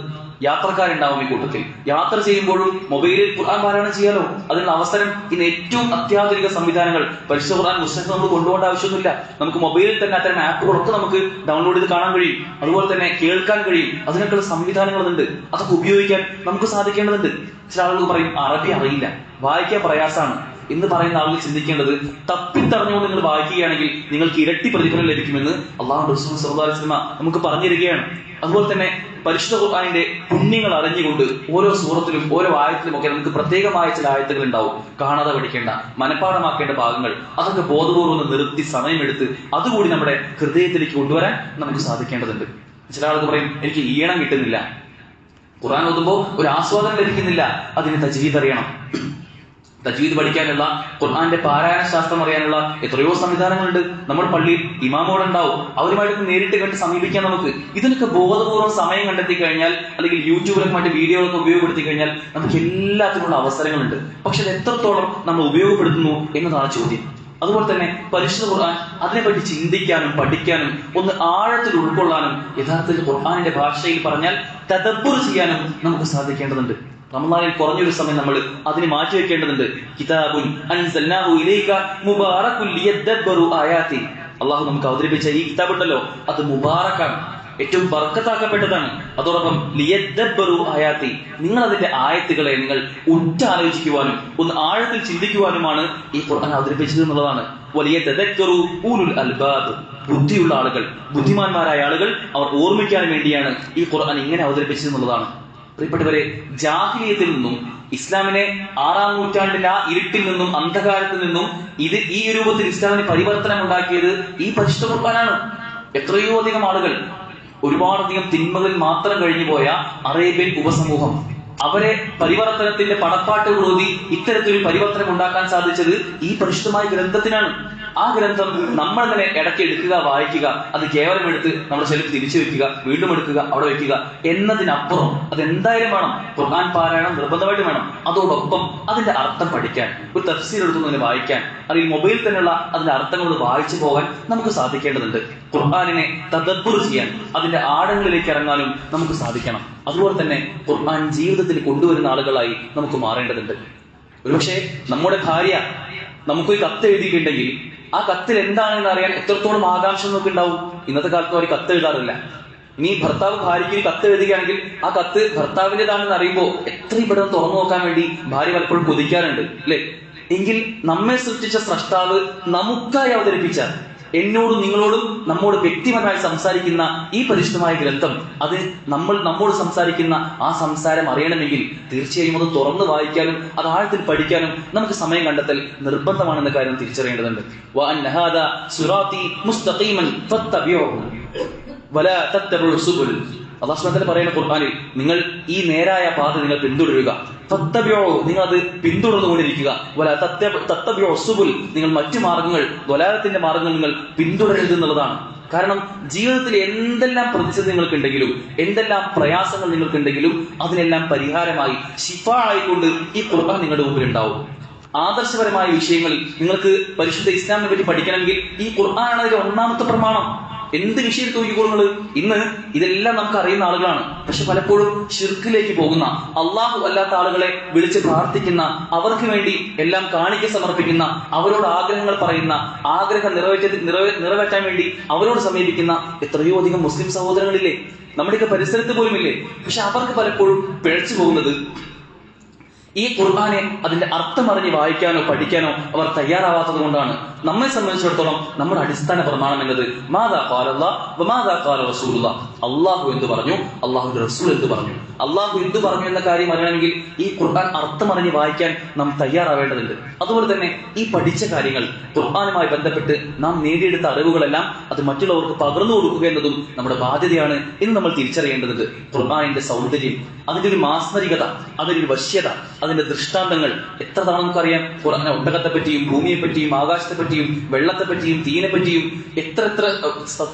യാത്രക്കാരുണ്ടാവും ഈ കൂട്ടത്തിൽ. യാത്ര ചെയ്യുമ്പോഴും മൊബൈലിൽ ഖുർആൻ പാരായണം ചെയ്യാലോ. അതിനുള്ള അവസരം ഇന്ന് ഏറ്റവും അത്യാധുനിക സംവിധാനങ്ങൾ, പരിശുദ്ധ ഖുർആൻ പുസ്തകം നമ്മൾ കൊണ്ടുപോകേണ്ട ആവശ്യമൊന്നുമില്ല. നമുക്ക് മൊബൈലിൽ തന്നെ അത്തരം ആപ്പുകളൊക്കെ നമുക്ക് ഡൗൺലോഡ് ചെയ്ത് കാണാൻ കഴിയും. അതുപോലെ തന്നെ കേൾക്കാൻ കഴിയും. അതിനൊക്കെയുള്ള സംവിധാനങ്ങളുണ്ട്. അതൊക്കെ ഉപയോഗിക്കാൻ നമുക്ക് സാധിക്കേണ്ടതുണ്ട്. ചില ആളുകൾ പറയും അറബി അറിയില്ല, വായിക്കാൻ പ്രയാസമാണ് എന്ന് പറയുന്ന ആളുകൾ ചിന്തിക്കേണ്ടത്, തപ്പിത്തറിഞ്ഞുകൊണ്ട് നിങ്ങൾ വായിക്കുകയാണെങ്കിൽ നിങ്ങൾക്ക് ഇരട്ടി പ്രതിഫലം ലഭിക്കുമെന്ന് അള്ളാഹു റസൂൽ സ്വല്ലല്ലാഹു അലൈഹി വസല്ലം നമുക്ക് പറഞ്ഞു തരികയാണ്. അതുപോലെ തന്നെ പരിശുദ്ധ ഖുർആനിന്റെ പുണ്യങ്ങൾ അറിഞ്ഞുകൊണ്ട് ഓരോ സൂറത്തിലും ഓരോ ആയത്തിലും ഒക്കെ നമുക്ക് പ്രത്യേകമായ ചില ആയത്തുകൾ ഉണ്ടാവും. കാണാതെ പഠിക്കേണ്ട, മനഃപ്പാഠമാക്കേണ്ട ഭാഗങ്ങൾ. അതൊക്കെ ബോധപൂർവ്വം നിർത്തി സമയമെടുത്ത് അതുകൂടി നമ്മുടെ ഹൃദയത്തിലേക്ക് കൊണ്ടുവരാൻ നമുക്ക് സാധിക്കേണ്ടതുണ്ട്. ചില ആളുകൾ പറയും എനിക്ക് ഈണം കിട്ടുന്നില്ല, ഖുർആൻ ഓതുമ്പോൾ ഒരു ആസ്വാദനം ലഭിക്കുന്നില്ല. അതിന് തജ്വീദ് അറിയണം. തജ്വീദ് പഠിക്കാനുള്ള, ഖുർആന്റെ പാരായണ ശാസ്ത്രം അറിയാനുള്ള എത്രയോ സംവിധാനങ്ങളുണ്ട്. നമ്മൾ പള്ളിയിൽ ഇമാമോടുണ്ടാവും, അവരുമായിട്ട് നേരിട്ട് കണ്ട് സമീപിക്കാൻ നമുക്ക്. ഇതിനൊക്കെ ബോധപൂർവ്വം സമയം കണ്ടെത്തി കഴിഞ്ഞാൽ, അല്ലെങ്കിൽ യൂട്യൂബിലൊക്കെ മറ്റു വീഡിയോകളൊക്കെ ഉപയോഗപ്പെടുത്തി കഴിഞ്ഞാൽ നമുക്ക് എല്ലാത്തിനുള്ള അവസരങ്ങളുണ്ട്. പക്ഷെ അത് എത്രത്തോളം നമ്മൾ ഉപയോഗപ്പെടുത്തുന്നു എന്നതാണ് ചോദ്യം. അതുപോലെ തന്നെ പരിശുദ്ധ ഖുർആൻ അതിനെപ്പറ്റി ചിന്തിക്കാനും പഠിക്കാനും ഒന്ന് ആഴത്തിൽ ഉൾക്കൊള്ളാനും യഥാർത്ഥത്തിൽ ഖുർആനിന്റെ ഭാഷയിൽ പറഞ്ഞാൽ തദബ്ബുർ ചെയ്യാനും നമുക്ക് സാധിക്കേണ്ടതുണ്ട്. റമദാനിൽ കുറഞ്ഞൊരു സമയം നമ്മൾ അതിന് മാറ്റിവെക്കേണ്ടതുണ്ട്. കിതാബുൻ അൻസൽനാഹു ഇലൈക മുബാറകുൻ ലിയദബ്ബറു ആയാതി. അള്ളാഹു നമുക്ക് അവതരിപ്പിച്ച ഈ കിതാബ് ഉണ്ടല്ലോ, അത് മുബാറക്കാണ്, ഏറ്റവും ബർക്കത്താക്കപ്പെട്ടതാണ്. അതോടൊപ്പം ലിയദബ്ബറു ആയാതി, നിങ്ങൾ അതിന്റെ ആയത്തുകളെ നിങ്ങൾ ഉറ്റാലോചിക്കുവാനും ഒന്ന് ആഴത്തിൽ ചിന്തിക്കുവാനുമാണ് ഈ ഖുർആൻ അവതരിപ്പിച്ചത് എന്നുള്ളതാണ്. വലിയതദക്കറു ഊലുൽ അൽബാബ്, ബുദ്ധിയുള്ള ആളുകൾ, ബുദ്ധിമാന്മാരായ ആളുകൾ, അവർ ഓർമ്മിക്കാൻ വേണ്ടിയാണ് ഈ ഖുർആൻ ഇങ്ങനെ അവതരിപ്പിച്ചത് എന്നുള്ളതാണ്. പ്രിയപ്പെട്ടവരെ, ജാഹിലിയത്തിൽ നിന്നും ഇസ്ലാമിനെ 6-ാം നൂറ്റാണ്ടിന്റെ ആ ഇരുട്ടിൽ നിന്നും അന്ധകാരത്തിൽ നിന്നും ഈ രൂപത്തിൽ ഇസ്ലാമിന് പരിവർത്തനം ഉണ്ടാക്കിയത് ഈ പരിശുദ്ധ ഖുർആനാണ്. എത്രയോ അധികം ആളുകൾ, ഒരുപാടധികം തിന്മകളിൽ മാത്രം കഴിഞ്ഞു പോയ അറേബ്യൻ ഉപസമൂഹം, അവരെ പരിവർത്തനത്തിന്റെ പടപ്പാട്ടുകളോതി ഇത്തരത്തിലൊരു പരിവർത്തനം ഉണ്ടാക്കാൻ സാധിച്ചത് ഈ പരിശുദ്ധമായ ഗ്രന്ഥത്തിനാണ്. ആ ഗ്രന്ഥം നമ്മളങ്ങനെ ഇടയ്ക്ക് എടുക്കുക, വായിക്കുക, അത് കേവലം എടുത്ത് നമ്മുടെ ശരീരത്തിൽ തിരിച്ചു വെക്കുക, വീണ്ടും എടുക്കുക, അവിടെ വെക്കുക എന്നതിനപ്പുറം അതെന്തായാലും വേണം. ഖുർആൻ പാരായണം നിർബന്ധമായിട്ട് വേണം. അതോടൊപ്പം അതിന്റെ അർത്ഥം പഠിക്കാൻ, ഒരു തഫ്സീർ എടുത്തുന്നതിന് വായിക്കാൻ, അല്ലെങ്കിൽ മൊബൈൽ തന്നെയുള്ള അതിന്റെ അർത്ഥങ്ങൾ വായിച്ചു പോകാൻ നമുക്ക് സാധിക്കേണ്ടതുണ്ട്. ഖുർആനിനെ തദബ്ബുർ ചെയ്യാൻ, അതിന്റെ ആഴങ്ങളിലേക്ക് ഇറങ്ങാനും നമുക്ക് സാധിക്കണം. അതുപോലെ തന്നെ ഖുർആൻ ജീവിതത്തിൽ കൊണ്ടുവരുന്ന ആളുകളായി നമുക്ക് മാറേണ്ടതുണ്ട്. ഒരുപക്ഷെ നമ്മുടെ ഭാര്യ നമുക്കൊരു കത്ത് എഴുതിയിട്ടുണ്ടെങ്കിൽ ആ കത്തിൽ എന്താണെന്ന് അറിയാൻ എത്രത്തോളം ആകാംക്ഷ നമുക്ക് ഉണ്ടാവും. ഇന്നത്തെ കാലത്ത് അവർ കത്ത് എഴുതാറില്ല. ഇനി ഭർത്താവ് ഭാര്യയ്ക്ക് കത്ത് എഴുതുകയാണെങ്കിൽ ആ കത്ത് ഭർത്താവിൻ്റെതാണെന്ന് അറിയുമ്പോൾ എത്രയും പെട്ടെന്ന് തുറന്നു നോക്കാൻ വേണ്ടി ഭാര്യ പലപ്പോഴും കൊതിക്കാറുണ്ട്, അല്ലെ? എങ്കിൽ നമ്മെ സൃഷ്ടിച്ച സ്രഷ്ടാവ് നമുക്കായി അവതരിപ്പിച്ച, എന്നോടും നിങ്ങളോടും നമ്മോട് വ്യക്തിപരമായി സംസാരിക്കുന്ന ഈ പരിശുദ്ധമായ ഗ്രന്ഥം, അത് നമ്മോട് സംസാരിക്കുന്ന ആ സംസാരം അറിയണമെങ്കിൽ തീർച്ചയായും അത് തുറന്ന് വായിക്കാനും അത് ആഴത്തിൽ പഠിക്കാനും നമുക്ക് സമയം കണ്ടെത്തൽ നിർബന്ധമാണെന്ന കാര്യം തിരിച്ചറിയേണ്ടതുണ്ട്. വഅന്ന ഹാദാ സിറാത്തി മുസ്തഖീമൻ ഫത്തബിഊഹു വലാ തത്തബിഉ സുബുൽ. അല്ലാഹു സുബ്ഹാനഹു വ തആല പറയുന്ന ഖുർആനിൽ, നിങ്ങൾ ഈ നേരായ പാത നിങ്ങൾ പിന്തുടരുക, ഫത്തബിഊഹു നിങ്ങൾ അത് പിന്തുടർന്നുകൊണ്ടിരിക്കുക, വലാ തത്തബിഉ സുബുൽ നിങ്ങൾ മറ്റു മാർഗങ്ങൾ, ദലാലത്തിന്റെ മാർഗങ്ങൾ നിങ്ങൾ പിന്തുടരരുത് എന്നുള്ളതാണ്. കാരണം ജീവിതത്തിൽ എന്തെല്ലാം പ്രതിസന്ധി നിങ്ങൾക്കുണ്ടെങ്കിലും, എന്തെല്ലാം പ്രയാസങ്ങൾ നിങ്ങൾക്കുണ്ടെങ്കിലും അതിനെല്ലാം പരിഹാരമായി ശിഫാ ആയിക്കൊണ്ട് ഈ ഖുർആൻ നിങ്ങളുടെ മുമ്പിൽ ഉണ്ടാവും. ആദർശപരമായ വിഷയങ്ങളിൽ നിങ്ങൾക്ക് പരിശുദ്ധ ഇസ്ലാമിനെ പറ്റി പഠിക്കണമെങ്കിൽ ഈ ഖുർആനാണ് അതിന്റെ ഒന്നാമത്തെ പ്രമാണം. എന്ത് വിഷയം നോക്കിക്കോളുന്നത്? ഇന്ന് ഇതെല്ലാം നമുക്ക് അറിയുന്ന ആളുകളാണ്, പക്ഷെ പലപ്പോഴും ഷിർക്കിലേക്ക് പോകുന്ന, അള്ളാഹു അല്ലാത്ത ആളുകളെ വിളിച്ച് പ്രാർത്ഥിക്കുന്ന, അവർക്ക് വേണ്ടി എല്ലാം കാണിക്ക സമർപ്പിക്കുന്ന, അവരോട് ആഗ്രഹങ്ങൾ പറയുന്ന, ആഗ്രഹം നിറവേറ്റാൻ വേണ്ടി അവരോട് സമീപിക്കുന്ന എത്രയോ അധികം മുസ്ലിം സഹോദരങ്ങളില്ലേ, നമ്മുടെയൊക്കെ പരിസരത്ത് പോലുമില്ലേ? പക്ഷെ അവർക്ക് പലപ്പോഴും പിഴച്ചു പോകുന്നത് ഈ ഖുർആനെ അതിന്റെ അർത്ഥമറിഞ്ഞ് വായിക്കാനോ പഠിക്കാനോ അവർ തയ്യാറാവാത്തത് കൊണ്ടാണ്. നമ്മെ സംബന്ധിച്ചിടത്തോളം നമ്മുടെ അടിസ്ഥാന പ്രമാണം എന്നത് മാദാ ഖാല അല്ലാഹ് വമാദാ ഖാല റസൂലുള്ളാഹ്, അള്ളാഹു എന്ത് പറഞ്ഞു, അള്ളാഹുവിന്റെ റസൂൽ എന്ത് പറഞ്ഞു. അള്ളാഹു എന്ത് പറഞ്ഞു എന്ന കാര്യം അറിയണമെങ്കിൽ ഈ ഖുർആൻ അർത്ഥമറിഞ്ഞ് വായിക്കാൻ നാം തയ്യാറാവേണ്ടതുണ്ട്. അതുപോലെ തന്നെ ഈ പഠിച്ച കാര്യങ്ങൾ, ഖുർആനുമായി ബന്ധപ്പെട്ട് നാം നേടിയെടുത്ത അറിവുകളെല്ലാം അത് മറ്റുള്ളവർക്ക് പകർന്നു കൊടുക്കുക എന്നതും നമ്മുടെ ബാധ്യതയാണ് എന്ന് നമ്മൾ തിരിച്ചറിയേണ്ടതുണ്ട്. ഖുർആനിന്റെ സൗന്ദര്യം, അതിന്റെ ഒരു മാസ്മരികത, അതിന്റെ ഒരു വശ്യത, അതിന്റെ ദൃഷ്ടാന്തങ്ങൾ എത്ര തവണ നമുക്കറിയാം. ഖുർആൻ ഒട്ടകത്തെ പറ്റിയും ഭൂമിയെ പറ്റിയും ആകാശത്തെ പറ്റിയും വെള്ളത്തെ പറ്റിയും തീനെ പറ്റിയും എത്ര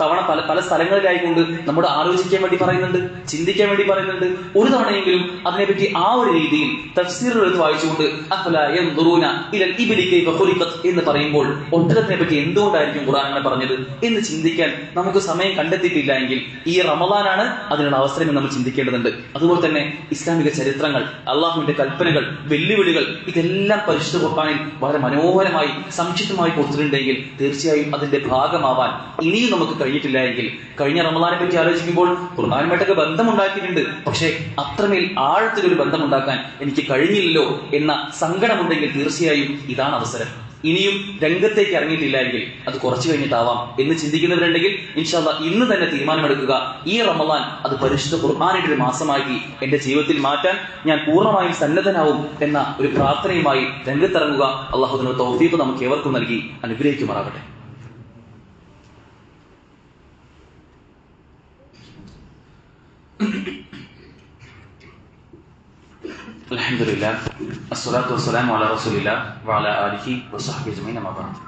തവണ പല സ്ഥലങ്ങളിലായിക്കൊണ്ട് നമ്മോട് ആലോചിക്കാൻ വേണ്ടി പറയുന്നുണ്ട്, ചിന്തിക്കാൻ വേണ്ടി പറയുന്നുണ്ട്. ഒരു തവണയെങ്കിലും അതിനെപ്പറ്റി ആ ഒരു രീതിയിൽ തഫ്സീറുകൾ എടുത്ത് വായിച്ചുകൊണ്ട് അഫലാ യൻദുറൂന ഇലൽ ഇബ്ലി കൈഫ ഖുലിഖത് എന്ന് പറയുമ്പോൾ ഒട്ടകത്തിനെ പറ്റി എന്തുകൊണ്ടായിരിക്കും ഖുർആൻ അങ്ങനെ പറഞ്ഞത് എന്ന് ചിന്തിക്കാൻ നമുക്ക് സമയം കണ്ടെത്തിയിട്ടില്ല എങ്കിൽ ഈ റമളാനാണ് അതിനുള്ള അവസരം എന്ന് നമ്മൾ ചിന്തിക്കേണ്ടതുണ്ട്. അതുപോലെ തന്നെ ഇസ്ലാമിക ചരിത്രങ്ങൾ, അള്ളാഹുവിന്റെ കൽപ്പനകൾ, വെല്ലുവിളികൾ, ഇതെല്ലാം പരിശുദ്ധ ഖുർആനിൽ വളരെ മനോഹരമായി സംക്ഷിപ്തമായി കൊടുത്തിട്ടുണ്ടെങ്കിൽ തീർച്ചയായും അതിന്റെ ഭാഗമാവാൻ ഇനിയും നമുക്ക് കഴിഞ്ഞിട്ടില്ല എങ്കിൽ, കഴിഞ്ഞ റമളാനെ പറ്റി ആലോചിക്കുമ്പോൾ ഖുർആനുമായിട്ടൊക്കെ ബന്ധമുണ്ടാക്കിയിട്ടുണ്ട്, പക്ഷേ അത്രമേൽ ആഴത്തിലൊരു ബന്ധമുണ്ടാക്കാൻ എനിക്ക് കഴിഞ്ഞില്ലല്ലോ എന്ന സങ്കടമുണ്ടെങ്കിൽ തീർച്ചയായും ഇതാണ് അവസരം. ഇനിയും രംഗത്തേക്ക് ഇറങ്ങിയിട്ടില്ല എങ്കിൽ അത് കുറച്ചു കഴിഞ്ഞിട്ടാവാം എന്ന് ചിന്തിക്കുന്നവരുണ്ടെങ്കിൽ ഇൻഷാ അല്ലാഹ് ഇന്ന് തന്നെ തീരുമാനമെടുക്കുക. ഈ റമളാൻ അത് പരിശുദ്ധ ഖുർആനിന്റെ ഒരു മാസമാക്കി എന്റെ ജീവിതത്തിൽ മാറ്റാൻ ഞാൻ പൂർണ്ണമായും സന്നദ്ധനാവും എന്ന ഒരു പ്രാർത്ഥനയുമായി രംഗത്തിറങ്ങുക. അള്ളാഹു അതിനുള്ള തൗഫീഖ് നമുക്ക് ഏവർക്കും നൽകി അനുഗ്രഹിക്കുമാറാകട്ടെ. അൽഹംദുലില്ലാഹ് അസ്സലാത്തു വസ്സലാമു അലാ റസൂലില്ലാഹ് വഅലാ ആലിഹി വസഹ്ബിഹി അജ്മഈൻ അമ്മാ ബഅദ്.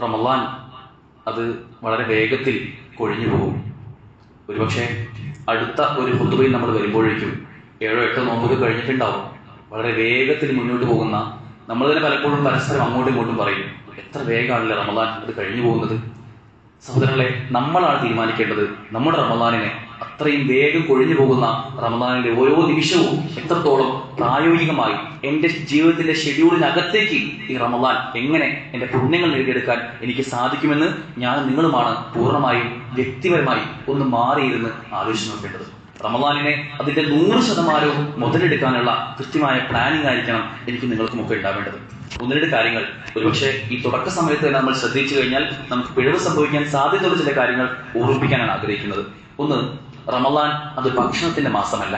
റമളാൻ അത് വളരെ വേഗത്തിൽ കൊഴിഞ്ഞു പോകും. ഒരുപക്ഷെ അടുത്ത ഒരു ഖുതുബയിൽ നമ്മൾ വരുമ്പോഴേക്കും 7-8 നോമ്പുകൾ കഴിഞ്ഞിട്ടുണ്ടാവും. വളരെ വേഗത്തിൽ മുന്നോട്ട് പോകുന്ന, നമ്മൾ തന്നെ പലപ്പോഴും പരസ്പരം അങ്ങോട്ടും ഇങ്ങോട്ടും പറയും, എത്ര വേഗമാണല്ലേ റമളാൻ അത് കഴിഞ്ഞു പോകുന്നത്. സഹോദരങ്ങളെ, നമ്മളാണ് തീരുമാനിക്കേണ്ടത് നമ്മുടെ റമളാനിനെ. അത്രയും വേഗം കൊഴിഞ്ഞു പോകുന്ന റമളാനിന്റെ ഓരോ നിമിഷവും എത്രത്തോളം പ്രായോഗികമായി എന്റെ ജീവിതത്തിന്റെ ഷെഡ്യൂളിനകത്തേക്ക് ഈ റമളാൻ എങ്ങനെ എന്റെ പുണ്യങ്ങൾ നേടിയെടുക്കാൻ എനിക്ക് സാധിക്കുമെന്ന് ഞാൻ നിങ്ങളുമാണ് പൂർണ്ണമായും വ്യക്തിപരമായി ഒന്ന് മാറിയിരുന്ന് ആലോചിച്ച് നോക്കേണ്ടത്. റമളാനിനെ അതിന്റെ 100% മുതലെടുക്കാനുള്ള കൃത്യമായ പ്ലാനിങ് ആയിരിക്കണം എനിക്ക് നിങ്ങൾക്കുമൊക്കെ ഉണ്ടാവേണ്ടത്. 1-2 കാര്യങ്ങൾ ഒരുപക്ഷെ ഈ തുടക്ക സമയത്ത് തന്നെ നമ്മൾ ശ്രദ്ധിച്ചു കഴിഞ്ഞാൽ നമുക്ക് പിഴവ് സംഭവിക്കാൻ സാധ്യതയുള്ള ചില കാര്യങ്ങൾ ഓർമ്മിപ്പിക്കാനാണ് ആഗ്രഹിക്കുന്നത്. ഒന്ന്, റമളാൻ അത് ഭക്ഷണത്തിന്റെ മാസമല്ല.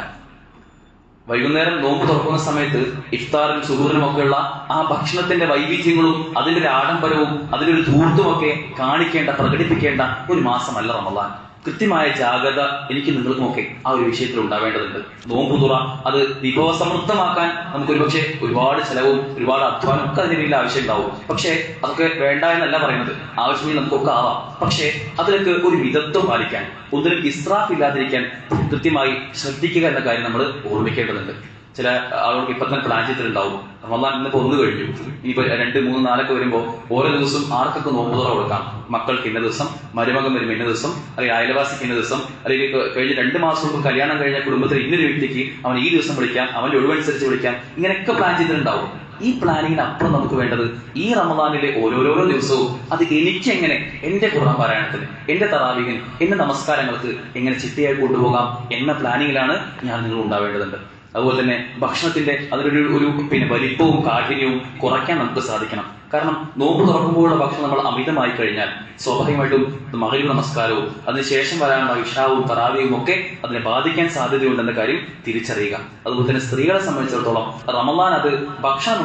വൈകുന്നേരം നോമ്പ് തുറക്കുന്ന സമയത്ത് ഇഫ്താറും സുഹൂറിനും ഒക്കെയുള്ള ആ ഭക്ഷണത്തിന്റെ വൈവിധ്യങ്ങളും അതിന്റെ ഒരു ആഡംബരവും അതിന്റെ ഒരു ധൂർത്തുമൊക്കെ കാണിക്കേണ്ട, പ്രകടിപ്പിക്കേണ്ട ഒരു മാസമല്ല റമളാൻ. കൃത്യമായ ജാഗ്രത എനിക്ക് നിങ്ങൾക്കുമൊക്കെ ആ ഒരു വിഷയത്തിൽ ഉണ്ടാവേണ്ടതുണ്ട്. നോമ്പ് തുറ അത് വിഭവസമൃദ്ധമാക്കാൻ നമുക്ക് ഒരുപക്ഷെ ഒരുപാട് ചെലവും ഒരുപാട് അധ്വാനം ഒക്കെ അതിന് വലിയ ആവശ്യം ഉണ്ടാവും. പക്ഷേ അതൊക്കെ വേണ്ട എന്നല്ല പറയുന്നത്, ആവശ്യമെങ്കിൽ നമുക്കൊക്കെ ആവാം. പക്ഷേ അതിലേക്ക് ഒരു മിതത്വം പാലിക്കാൻ, ഒന്നിനും ഇസ്രാഫ് ഇല്ലാതിരിക്കാൻ കൃത്യമായി ശ്രദ്ധിക്കുക എന്ന കാര്യം നമ്മൾ ഓർമ്മിക്കേണ്ടതുണ്ട്. ചില ആളുകൾക്ക് ഇപ്പൊ തന്നെ പ്ലാൻ ചെയ്തിട്ടുണ്ടാവും, റമദാൻ ഇന്നിപ്പോ 1 കഴിഞ്ഞു, ഇനിയിപ്പോ 2, 3, 4 വരുമ്പോൾ ഓരോ ദിവസം ആർക്കൊക്കെ നോമ്പ് തുറ കൊടുക്കാം. മക്കൾക്ക് ഇന്ന ദിവസം, മരുമകൻ വരുമ്പോൾ ഇന്ന ദിവസം, അല്ലെങ്കിൽ അയൽവാസിക്ക് ഇന്ന ദിവസം, അല്ലെങ്കിൽ കഴിഞ്ഞ 2 മാസം മുമ്പ് കല്യാണം കഴിഞ്ഞ കുടുംബത്തിൽ ഇന്നൊരു വ്യക്തിക്ക് അവൻ ഈ ദിവസം വിളിക്കാം, അവന്റെ ഒഴിവനുസരിച്ച് വിളിക്കാം, ഇങ്ങനെയൊക്കെ പ്ലാൻ ചെയ്തിട്ടുണ്ടാവും. ഈ പ്ലാനിങ്ങിന് അപ്പുറം നമുക്ക് വേണ്ടത് ഈ റമദാനിലെ ഓരോരോ ദിവസവും അത് എനിക്കെങ്ങനെ എന്റെ ഖുർആൻ പാരായണത്തിന്, എന്റെ തറാവീഹിന്, എന്റെ നമസ്കാരങ്ങൾക്ക് എങ്ങനെ ചിട്ടയായി കൊണ്ടുപോകാം എന്ന പ്ലാനിങ്ങിലാണ് ഞാൻ നിങ്ങൾ ഉണ്ടാവേണ്ടതുണ്ട്. അതുപോലെ തന്നെ ഭക്ഷണത്തിന്റെ അതിലൊരു വലിപ്പവും കാഠിന്യവും കുറയ്ക്കാൻ നമുക്ക് സാധിക്കണം. കാരണം നോമ്പ് തുറക്കുമ്പോഴുള്ള ഭക്ഷണം നമ്മൾ അമിതമായി കഴിഞ്ഞാൽ സ്വാഭാവികമായിട്ടും മഗ്‌രിബ് നമസ്കാരവും അതിനുശേഷം വരാനുള്ള ഇശാവും തറാവിയും ഒക്കെ അതിനെ ബാധിക്കാൻ സാധ്യതയുണ്ടെന്ന കാര്യം തിരിച്ചറിയുക. അതുപോലെ തന്നെ സ്ത്രീകളെ സംബന്ധിച്ചിടത്തോളം റമദാൻ അത് ഭക്ഷണം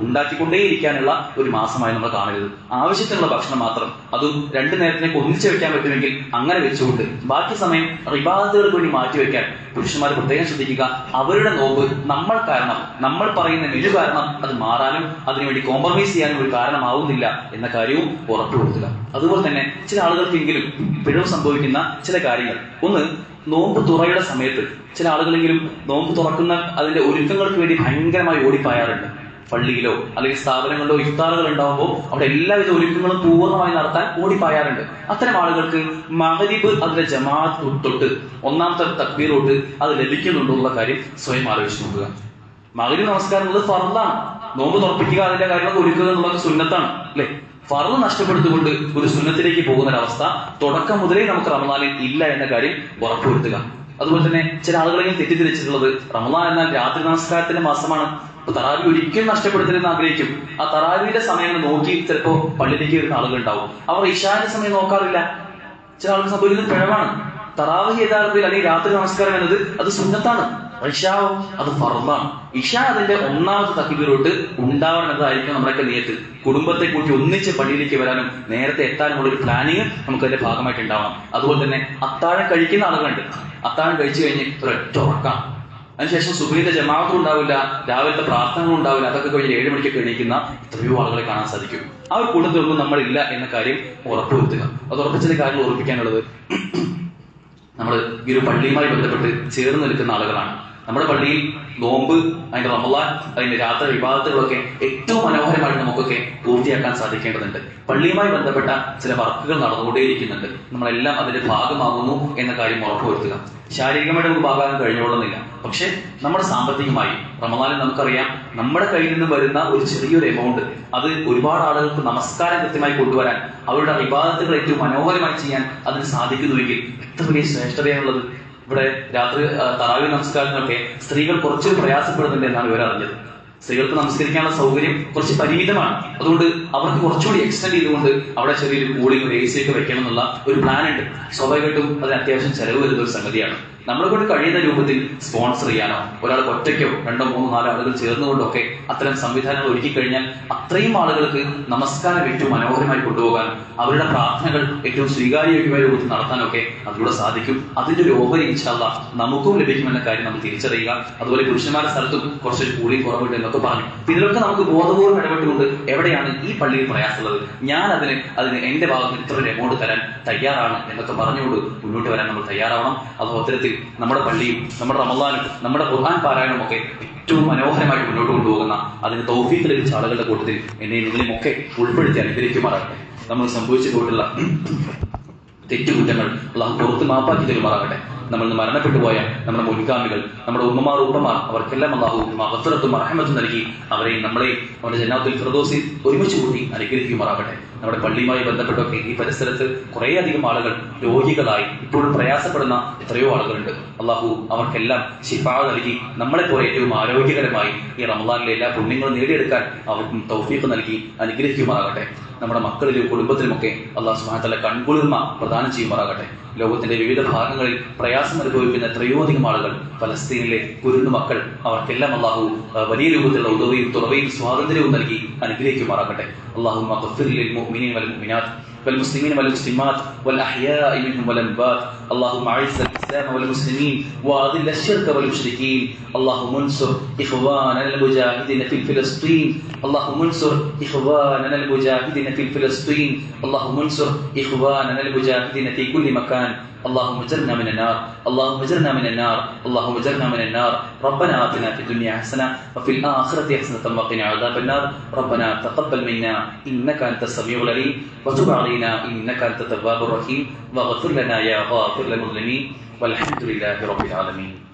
ഉണ്ടാക്കിക്കൊണ്ടേയിരിക്കാനുള്ള ഒരു മാസമായി നമ്മൾ കാണരുത്. ആവശ്യത്തിനുള്ള ഭക്ഷണം മാത്രം, അതും 2 നേരത്തിലേക്ക് ഒന്നിച്ചു വെക്കാൻ പറ്റുമെങ്കിൽ അങ്ങനെ വെച്ചുകൊണ്ട് ബാക്കി സമയം ഇബാദത്തുകൾക്ക് വേണ്ടി മാറ്റിവെക്കാൻ പുരുഷന്മാർ പ്രത്യേകം ശ്രദ്ധിക്കുക. അവരുടെ നോമ്പ് നമ്മൾ പറയുന്ന മെനു കാരണം അത് മാറാനും അതിനുവേണ്ടി കോംപ്രമൈസ് ചെയ്യാനും ഒരു കാരണമാവുന്നില്ല എന്ന കാര്യവും ഉറപ്പുവരുത്തുക. അതുപോലെ തന്നെ ചില ആളുകൾക്കെങ്കിലും പിഴവ് സംഭവിക്കുന്ന ചില കാര്യങ്ങൾ, ഒന്ന്, നോമ്പ് തുറയുടെ സമയത്ത് ചില ആളുകളെങ്കിലും നോമ്പ് തുറക്കുന്ന അതിന്റെ ഒരുക്കങ്ങൾക്ക് വേണ്ടി ഭയങ്കരമായി ഓടിപ്പായാറുണ്ട്. പള്ളിയിലോ അല്ലെങ്കിൽ സ്ഥാപനങ്ങളിലോ ഇഫ്താറുകൾ ഉണ്ടാകുമ്പോൾ അവിടെ എല്ലാവിധ ഒരുക്കങ്ങളും പൂർണ്ണമായി നടത്താൻ ഓടിപ്പായാറുണ്ട്. അത്തരം ആളുകൾക്ക് മഗ്‌രിബ് അതിന്റെ ജമാഅത്ത് തൊട്ട് 1ാമത്തെ തക്ബീർ തൊട്ട് അത് ലഭിക്കുന്നുണ്ടോ എന്നുള്ള കാര്യം സ്വയം ആലോചിച്ച് നോക്കുക. മഗ്‌രിബ് നമസ്കാരം എന്നുള്ളത് ഫർളാണ്. നോമ്പ് തുറപ്പിക്കുക അതിന്റെ കാര്യങ്ങളൊക്കെ ഒരുക്കുക എന്നുള്ളത് സുന്നത്താണ്, അല്ലെ? ഫർള് നഷ്ടപ്പെടുത്തിക്കൊണ്ട് ഒരു സുന്നത്തിലേക്ക് പോകുന്ന ഒരവസ്ഥ തുടക്കം മുതലേ നമുക്ക് റമദാനിൽ ഇല്ല എന്ന കാര്യം ഉറപ്പുവരുത്തുക. അതുപോലെ തന്നെ ചില ആളുകളെയും തെറ്റിദ്ധരിച്ചിട്ടുള്ളത് റമദാൻ എന്നാൽ രാത്രി നമസ്കാരത്തിന്റെ മാസമാണ്, തറാവി ഒരിക്കലും നഷ്ടപ്പെടുത്തരുതെന്ന് ആഗ്രഹിക്കും. ആ തറാവിയുടെ സമയം നോക്കി ചിലപ്പോ പള്ളിയിലേക്ക് വരുന്ന ആളുകൾ ഉണ്ടാവും. അവർ ഇശാന്റെ സമയം നോക്കാറില്ല. ചില ആളുകൾ സംഭവിക്കുന്നത് പിഴവാണ്. തറാവി യഥാർത്ഥത്തിൽ അല്ലെങ്കിൽ രാത്രി നമസ്കാരം എന്നത് അത് സുന്നത്താണ്, ഇശാവും അത് ഫർളാണ്. ഇശ അതിന്റെ 1ാമത്തെ തക്ബീറോട്ട് ഉണ്ടാവണമെന്നതായിരിക്കും നമ്മുടെയൊക്കെ നിയത്ത്. കുടുംബത്തെ കൂട്ടി ഒന്നിച്ച് പള്ളിയിലേക്ക് വരാനും നേരത്തെ എത്താനുമുള്ള ഒരു പ്ലാനിങ് നമുക്ക് അതിന്റെ ഭാഗമായിട്ട് ഉണ്ടാവണം. അതുപോലെ തന്നെ അത്താഴം കഴിക്കുന്ന ആളുകളുണ്ട്. അത്താഴം കഴിച്ചു കഴിഞ്ഞ് ഒരൊറ്റ ഉറക്കാം, അതിനുശേഷം സുബഹിന്റെ ജമാഅത്തും ഉണ്ടാവില്ല, രാവിലത്തെ പ്രാർത്ഥനകളും ഉണ്ടാവില്ല. അതൊക്കെ കഴിഞ്ഞ് 7 മണിക്കൊക്കെ എണീക്കുന്ന എത്രയോ ആളുകളെ കാണാൻ സാധിക്കും. ആ ഒരു കൂട്ടത്തിലൊന്നും നമ്മളില്ല എന്ന കാര്യം ഉറപ്പുവരുത്തുക. അത് ഉറപ്പിച്ച കാര്യങ്ങൾ ഓർപ്പിക്കാനുള്ളത്, നമ്മൾ ഈ ഒരു പള്ളിയുമായി ബന്ധപ്പെട്ട് ചേർന്ന് നിൽക്കുന്ന ആളുകളാണ്. നമ്മുടെ പള്ളിയിൽ നോമ്പ്, അതിന്റെ റമദാൻ, അതിന്റെ രാത്രി ഇബാദത്തുകളൊക്കെ ഏറ്റവും മനോഹരമായിട്ട് നമുക്കൊക്കെ പൂർത്തിയാക്കാൻ സാധിക്കേണ്ടതുണ്ട്. പള്ളിയുമായി ബന്ധപ്പെട്ട ചില വർക്കുകൾ നടന്നുകൊണ്ടേയിരിക്കുന്നുണ്ട്. നമ്മളെല്ലാം അതിന്റെ ഭാഗമാകുന്നു എന്ന കാര്യം ഉറപ്പുവരുത്തുക. ശാരീരികമായിട്ട് നമുക്ക് ഭാഗമാകാൻ കഴിഞ്ഞോളുന്നില്ല, പക്ഷെ നമ്മുടെ സാമ്പത്തികമായി റമദാനിൽ നമുക്കറിയാം നമ്മുടെ കയ്യിൽ നിന്ന് വരുന്ന ഒരു ചെറിയൊരു എമൗണ്ട് അത് ഒരുപാട് ആളുകൾക്ക് നമസ്കാരം കൃത്യമായി കൊണ്ടുവരാൻ, അവരുടെ ഇബാദത്തുകൾ ഏറ്റവും മനോഹരമായി ചെയ്യാൻ അതിന് സാധിക്കുന്നുവെങ്കിൽ എത്ര വലിയ ശ്രേഷ്ഠതയാണുള്ളത്. ഇവിടെ രാത്രി തറാവി നമസ്കാരത്തിനൊക്കെ സ്ത്രീകൾ കുറച്ച് പ്രയാസപ്പെടുന്നുണ്ട് എന്നാണ് ഇവർ അറിഞ്ഞത്. സ്ത്രീകൾക്ക് നമസ്കരിക്കാനുള്ള സൗകര്യം കുറച്ച് പരിമിതമാണ്. അതുകൊണ്ട് അവർക്ക് കുറച്ചുകൂടി എക്സ്റ്റെൻഡ് ചെയ്തുകൊണ്ട് അവിടെ ചെറിയൊരു കൂളിംഗ്, ഒരു AC ഒക്കെ വെക്കണം എന്നുള്ള ഒരു പ്ലാൻ ഉണ്ട്. സ്വാഭാവികമായിട്ടും അതിന് അത്യാവശ്യം ചെലവ് വരുന്ന ഒരു സംഗതിയാണ്. നമ്മളെ കൊണ്ട് കഴിയുന്ന രൂപത്തിൽ സ്പോൺസർ ചെയ്യാനോ ഒരാൾ ഒറ്റയ്ക്കോ 2, 3, 4 ആളുകൾ ചേർന്നുകൊണ്ടൊക്കെ അത്തരം സംവിധാനങ്ങൾ ഒരുക്കി കഴിഞ്ഞാൽ അത്രയും ആളുകൾക്ക് നമസ്കാരം ഏറ്റവും മനോഹരമായി കൊണ്ടുപോകാനും അവരുടെ പ്രാർത്ഥനകൾ ഏറ്റവും സ്വീകാര്യയോഗ്യമായ രൂപത്തിൽ നടത്താനൊക്കെ അതിലൂടെ സാധിക്കും. അതിന്റെ ഒരു ഓഹരി ഇൻഷാ അല്ലാഹ് നമുക്കും ലഭിക്കുമെന്ന കാര്യം നമ്മൾ തിരിച്ചറിയുക. അതുപോലെ പുരുഷന്മാരുടെ സ്ഥലത്തും കുറച്ചൊരു കൂളിംഗ് കുറവുണ്ട് എന്നൊക്കെ പറഞ്ഞു. ഇതിലൊക്കെ നമുക്ക് ബോധപൂർവ്വം ഇടപെട്ടുകൊണ്ട് എവിടെയാണ് ഈ പള്ളിയിൽ പ്രയാസമുള്ളത്, ഞാൻ അതിന് എന്റെ ഭാഗത്ത് ഇത്ര ഒരു എമൗണ്ട് തരാൻ തയ്യാറാണ് എന്നൊക്കെ പറഞ്ഞുകൊണ്ട് മുന്നോട്ട് വരാൻ നമ്മൾ തയ്യാറാവണം. അത് അത്തരത്തിൽ നമ്മുടെ പള്ളിയും നമ്മുടെ റമദാനും നമ്മുടെ ഖുർആൻ പാരായണവും ഒക്കെ ഏറ്റവും മനോഹരമായിട്ട് മുന്നോട്ട് കൊണ്ടുപോകുന്ന അതിന് തൗഫീഖ് ലഭിച്ച ആളുകളുടെ കൂട്ടത്തിൽ എന്നെയും നിങ്ങളെയും ഒക്കെ ഉൾപ്പെടുത്തി അനുഗ്രഹിക്കുമാറാകട്ടെ. നമ്മൾ സംഭവിച്ചു പോയിട്ടുള്ള തെറ്റുകുറ്റങ്ങൾ അല്ലാഹു പുറത്ത് മാപ്പാക്കി തരുമാറാകട്ടെ. നമ്മൾ മരണപ്പെട്ടു പോയ നമ്മുടെ മുൻഗാമികൾ, നമ്മുടെ ഉമ്മമാർ ഉപ്പമാർ, അവർക്കെല്ലാം അല്ലാഹു മഗ്ഫിറത്തും റഹ്മത്തും നൽകി അവരെയും നമ്മളെയും അവരുടെ ജന്നാത്തുൽ ഫിർദൗസിൽ ഒരുമിച്ച് കൂട്ടി അനുഗ്രഹിക്കുമാറാകട്ടെ. നമ്മുടെ പള്ളിയുമായി ബന്ധപ്പെട്ടൊക്കെ ഈ പരിസരത്ത് കുറേയധികം ആളുകൾ രോഗികളായി ഇപ്പോഴും പ്രയാസപ്പെടുന്ന എത്രയോ ആളുകളുണ്ട്. അല്ലാഹു അവർക്കെല്ലാം ശിഫാ നൽകി നമ്മളെപ്പോലെ ഏറ്റവും ആരോഗ്യകരമായി ഈ റമദാനിലെ എല്ലാ പുണ്യങ്ങളും നേടിയെടുക്കാൻ അവർക്കും തൗഫീഖ് നൽകി അനുഗ്രഹിക്കുമാറാകട്ടെ. നമ്മുടെ മക്കളിലും കുടുംബത്തിലുമൊക്കെ അല്ലാഹു സുബ്ഹാനഹു വ തആല കൺകുളിർമ പ്രദാനം ചെയ്യുമാറാകട്ടെ. ലോകത്തിന്റെ വിവിധ ഭാഗങ്ങളിൽ പ്രയാസം അനുഭവിക്കുന്ന എത്രയോ അധികം ആളുകൾ, ഫലസ്തീനിലെ കുരുന്നു മക്കൾ, അവർക്കെല്ലാം അല്ലാഹു വലിയ രൂപത്തിലുള്ള ഉദവിയും തുറവയും സ്വാതന്ത്ര്യവും നൽകി അനുഗ്രഹിക്കുമാറാകട്ടെ. അല്ലാഹുമ്മ ഗ്ഫിർ ലിൽ മുഅ്മിനീന വൽ മുഅ്മിനാത്ത് والمسلمين والمسلمات والأحياء منهم والأموات. اللهم أعز الإسلام والمسلمين وأذل الشرك والمشركين. اللهم انصر إخواننا المجاهدين في فلسطين. اللهم انصر إخواننا المجاهدين في فلسطين. اللهم انصر إخواننا المجاهدين في كل مكان. اللهم اجرنا من النار، اللهم اجرنا من النار، اللهم اجرنا من النار. ربنا آتنا في الدنيا حسنة وفي الآخرة حسنة وقنا عذاب النار. ربنا تقبل منا إنك أنت السميع العليم وتب علينا إنك أنت التواب الرحيم واغفر لنا يا غافر للمظلمين والحمد لله رب العالمين.